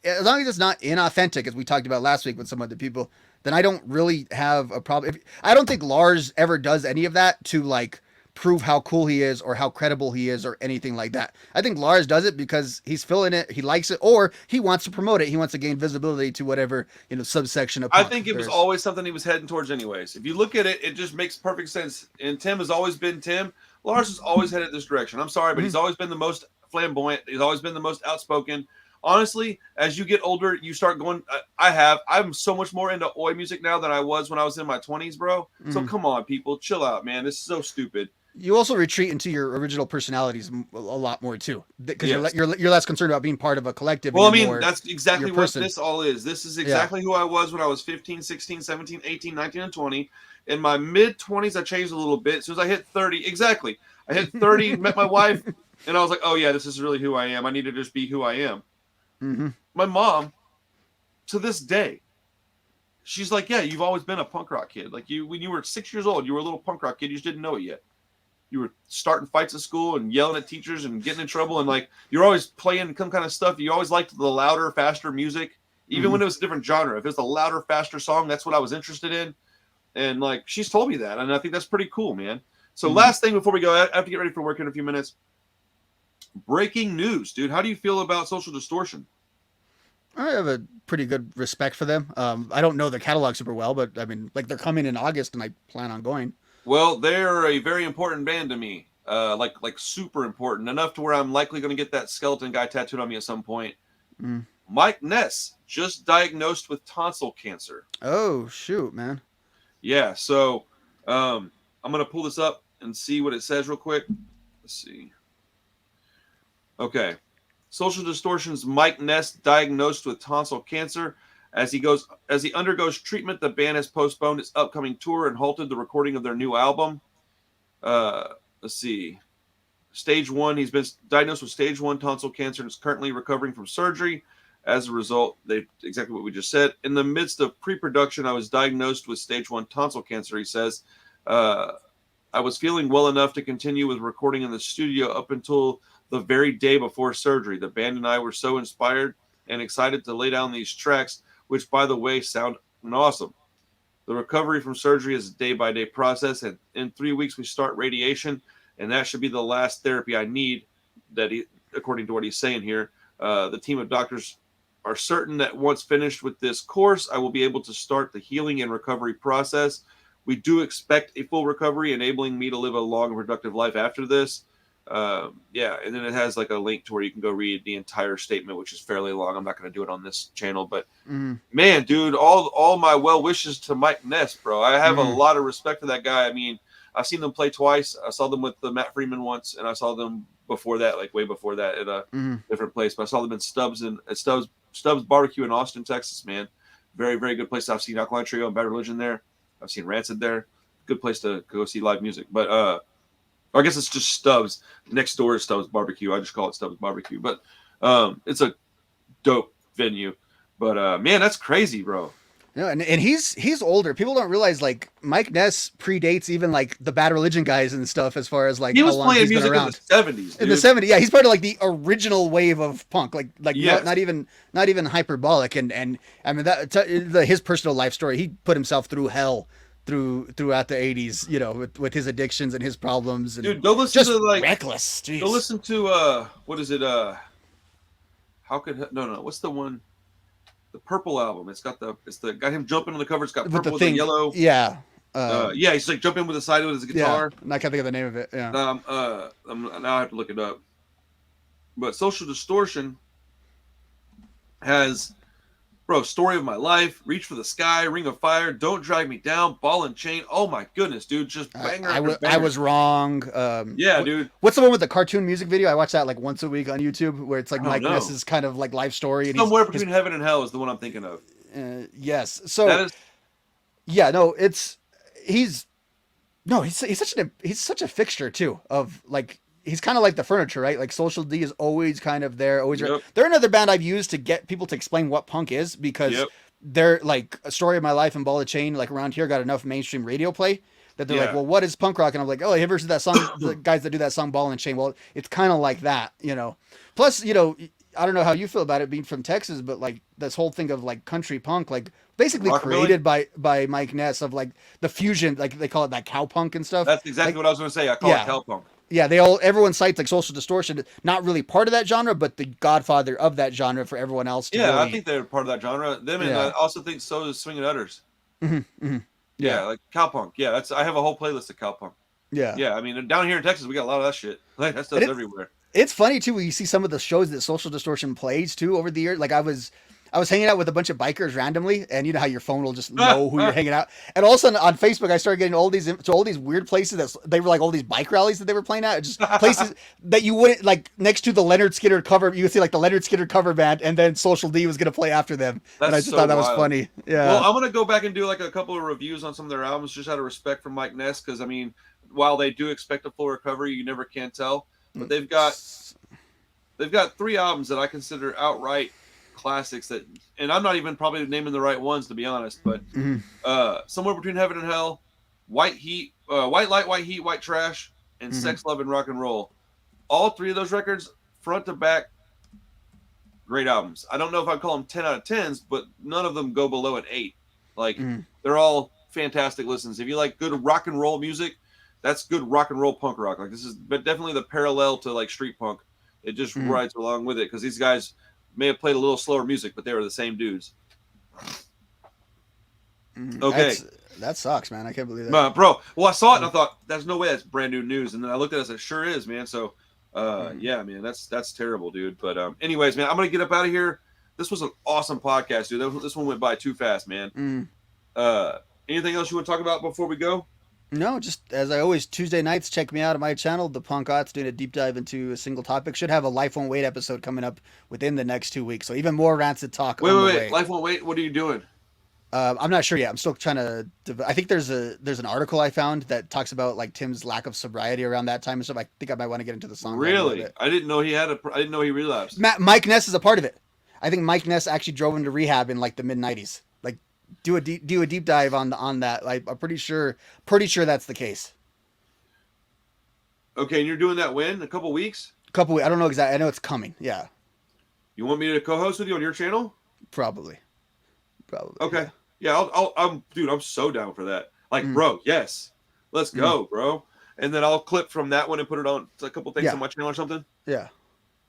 inauthentic, as we talked about last week with some other people, then I don't really have a problem. I don't think Lars ever does any of that to like prove how cool he is or how credible he is or anything like that. I think Lars does it because he's feeling it, he likes it, or he wants to promote it. He wants to gain visibility to whatever, subsection of I punk think it was there's. always something he was heading towards anyways. If you look at it, it just makes perfect sense. And Tim has always been Tim. Lars has always headed this direction. I'm sorry, but he's always been the most flamboyant. He's always been the most outspoken. Honestly, as you get older, you start going. I'm so much more into oi music now than I was when I was in my 20s, bro. So come on, people, chill out, man. This is so stupid. You also retreat into your original personalities a lot more too, because Yes. you're less concerned about being part of a collective. Well, I and you're mean, more that's exactly your what person. this all is. This is exactly who I was when I was 15, 16, 17, 18, 19, and 20. In my mid-20s, I changed a little bit. As soon as I hit 30, exactly. I hit 30, met my wife, and I was like, oh, yeah, this is really who I am. I need to just be who I am. Mm-hmm. My mom, to this day, she's like, yeah, you've always been a punk rock kid. Like, when you were 6 years old, you were a little punk rock kid. You just didn't know it yet. You were starting fights at school and yelling at teachers and getting in trouble. And, like, you're always playing some kind of stuff. You always liked the louder, faster music, even when it was a different genre. If it was a louder, faster song, that's what I was interested in. And, like, she's told me that. And I think that's pretty cool, man. So last thing before we go, I have to get ready for work in a few minutes. Breaking news, dude. How do you feel about Social Distortion? I have a pretty good respect for them. I don't know their catalog super well, but I mean, like, they're coming in August, and I plan on going. Well, they're a very important band to me. Like super important, enough to where I'm likely going to get that skeleton guy tattooed on me at some point. Mike Ness just diagnosed with tonsil cancer. Oh shoot, man. Yeah, so I'm going to pull this up and see what it says real quick. Let's see. Okay. Social Distortion's Mike Ness diagnosed with tonsil cancer. As he undergoes treatment, the band has postponed its upcoming tour and halted the recording of their new album. Let's see. Stage 1, he's been diagnosed with stage 1 tonsil cancer and is currently recovering from surgery. As a result, exactly what we just said. In the midst of pre-production, I was diagnosed with stage 1 tonsil cancer, he says. I was feeling well enough to continue with recording in the studio up until the very day before surgery. The band and I were so inspired and excited to lay down these tracks, which, by the way, sound awesome. The recovery from surgery is a day-by-day process, and in 3 weeks we start radiation, and that should be the last therapy I need, according to what he's saying here. The team of doctors are certain that once finished with this course, I will be able to start the healing and recovery process. We do expect a full recovery, enabling me to live a long and productive life after this. Yeah, and then it has like a link to where you can go read the entire statement, which is fairly long. I'm not going to do it on this channel, but man, dude, all my well wishes to Mike Ness, bro. I have a lot of respect for that guy. I mean, I've seen them play twice. I saw them with Matt Freeman once, and I saw them before that, like way before that, at a different place. But I saw them in Stubbs Barbecue in Austin, Texas. Man, very very good place. I've seen ALKALINE Trio and Bad Religion there. I've seen Rancid there. Good place to go see live music. But I guess it's just Stubbs. Next door is Stubbs Barbecue. I just call it Stubbs Barbecue. But it's a dope venue. But man, that's crazy, bro. Yeah, and he's older. People don't realize, like, Mike Ness predates even like the Bad Religion guys and stuff, as far as like he was how long playing he's music been around. in the 70s. In the 70s, yeah, he's part of like the original wave of punk, like Yes. not even hyperbolic. And I mean his personal life story. He put himself through hell throughout the 80s, you know, with his addictions and his problems. And dude, go listen just to like reckless. Jeez. Go listen to what is it? What's the one? The Purple album. It's got him jumping on the cover. It's got purple with the yellow. Yeah. Yeah, he's like jumping with the side with his guitar. Yeah, I can't think of the name of it. Yeah. Now I have to look it up. But Social Distortion has, bro, Story of My Life, Reach for the Sky, Ring of Fire, Don't Drag Me Down, Ball and Chain. Oh my goodness, dude, just banger after banger. I was wrong. Yeah, dude. What's the one with the cartoon music video? I watch that like once a week on YouTube, where it's like Mike Ness's kind of like life story. And Somewhere Between Heaven and Hell is the one I'm thinking of. Yes. So he's such a fixture too of like. He's kind of like the furniture, right? Like Social D is always kind of there, always. Yep. They're another band I've used to get people to explain what punk is, because they're like A Story of My Life and Ball and Chain, like around here, got enough mainstream radio play that they're like, well, what is punk rock? And I'm like, oh, have you ever heard that song? The guys that do that song Ball and Chain. Well, it's kind of like that, you know. Plus, you know, I don't know how you feel about it being from Texas, but like this whole thing of like country punk, like basically Rockabilly? created by Mike Ness of like the fusion, like they call it that cow punk and stuff. That's exactly Like, what I was going to say. I call it yeah, cowpunk. yeah, everyone cites like Social Distortion, not really part of that genre, but the godfather of that genre for everyone else to Yeah, I really. think they're part of that genre. Them, and I Yeah. also think so is Swinging Utters. Yeah, Yeah. like cowpunk. Yeah, that's I have a whole playlist of cowpunk. Yeah. Yeah, I mean down here in Texas we got a lot of that shit. Like that And stuff's everywhere. it's funny too when you see some of the shows that Social Distortion plays too over the years. Like I was hanging out with a bunch of bikers randomly, and you know how your phone will just know who you're hanging out. And all of a sudden on Facebook, I started getting all these weird places that they were like all these bike rallies that they were playing at, just places that you wouldn't like next to the Leonard Skinner cover. You would see like the Leonard Skinner cover band, and then Social D was gonna play after them. That's And I just so thought that was wild. funny. Yeah. Well, I'm gonna go back and do like a couple of reviews on some of their albums, just out of respect for Mike Ness, because I mean, while they do expect a full recovery, you never can tell. But they've got 3 albums that I consider outright classics that, and I'm not even probably naming the right ones to be honest, but Somewhere Between Heaven and Hell, White Heat, White Light, White Heat, White Trash, and Sex, Love, and Rock and Roll. All 3 of those records, front to back, great albums. I don't know if I'd call them 10 out of 10s, but none of them go below an 8. Like they're all fantastic listens. If you like good rock and roll music, that's good rock and roll punk rock. Like this is, but definitely the parallel to like street punk. It just rides along with it because these guys may have played a little slower music, but they were the same dudes. Okay. That sucks, man. I can't believe that. Bro, well, I saw it and I thought, there's no way that's brand new news. And then I looked at it and said, sure is, man. So, yeah, man, that's terrible, dude. But anyways, man, I'm going to get up out of here. This was an awesome podcast, dude. This one went by too fast, man. Anything else you want to talk about before we go? No, just as I always, Tuesday nights, check me out on my channel, The Punk Ots, doing a deep dive into a single topic. Should have a Life Won't Wait episode coming up within the next 2 weeks. So even more Rancid talk. Wait. Life Won't Wait? What are you doing? I'm not sure yet. I'm still trying to. I think there's an article I found that talks about like Tim's lack of sobriety around that time and stuff. I think I might want to get into the song. Really? I didn't know he relapsed. Mike Ness is a part of it. I think Mike Ness actually drove him to rehab in like the mid '90s. Like do a deep dive on that. Like I'm pretty sure that's the case. Okay, and you're doing that when? A couple weeks? I don't know exactly. I know it's coming. Yeah. You want me to co-host with you on your channel? Probably. Okay. Yeah, I'm so down for that. Like, bro, yes. Let's go, bro. And then I'll clip from that one and put it on a couple things on my channel or something. Yeah.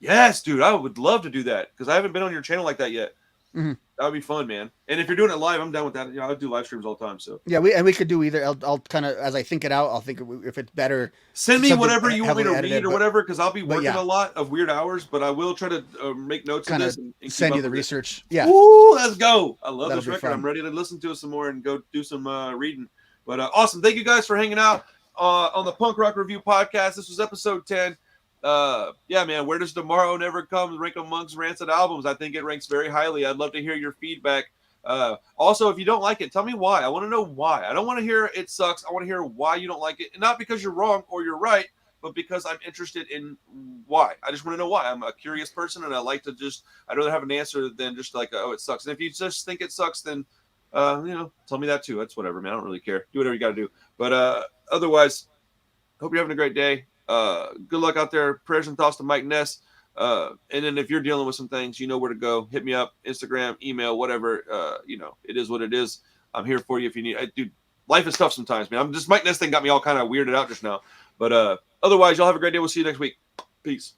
Yes, dude. I would love to do that because I haven't been on your channel like that yet. That would be fun, man. And if you're doing it live, I'm down with that. You know, I do live streams all the time. So yeah, we could do either. I'll kind of as I think it out. I'll think if it's better. Send me whatever you want me to read or whatever, because I'll be working a lot of weird hours. But I will try to make notes of this and send you the research. Yeah. Ooh, let's go! I love this record. Fun. I'm ready to listen to it some more and go do some reading. But awesome! Thank you guys for hanging out on the Punk Rock Review podcast. This was episode 10. Yeah, man, Where Does Tomorrow Never Come rank amongst Rancid albums? I think it ranks very highly. I'd love to hear your feedback. Also, if you don't like it, tell me why. I want to know why. I don't want to hear it sucks. I want to hear why you don't like it. And not because you're wrong or you're right, but because I'm interested in why. I just want to know why. I'm a curious person, and I like to I'd rather have an answer than just like, oh, it sucks. And if you just think it sucks, then, tell me that too. That's whatever, man. I don't really care. Do whatever you got to do. But otherwise, hope you're having a great day. Good luck out there. Prayers and thoughts to Mike Ness. And then if you're dealing with some things, you know where to go. Hit me up, Instagram, email, whatever. It is what it is. I'm here for you if you need. Dude, life is tough sometimes, man. Mike Ness thing got me all kind of weirded out just now. But otherwise, y'all have a great day. We'll see you next week. Peace.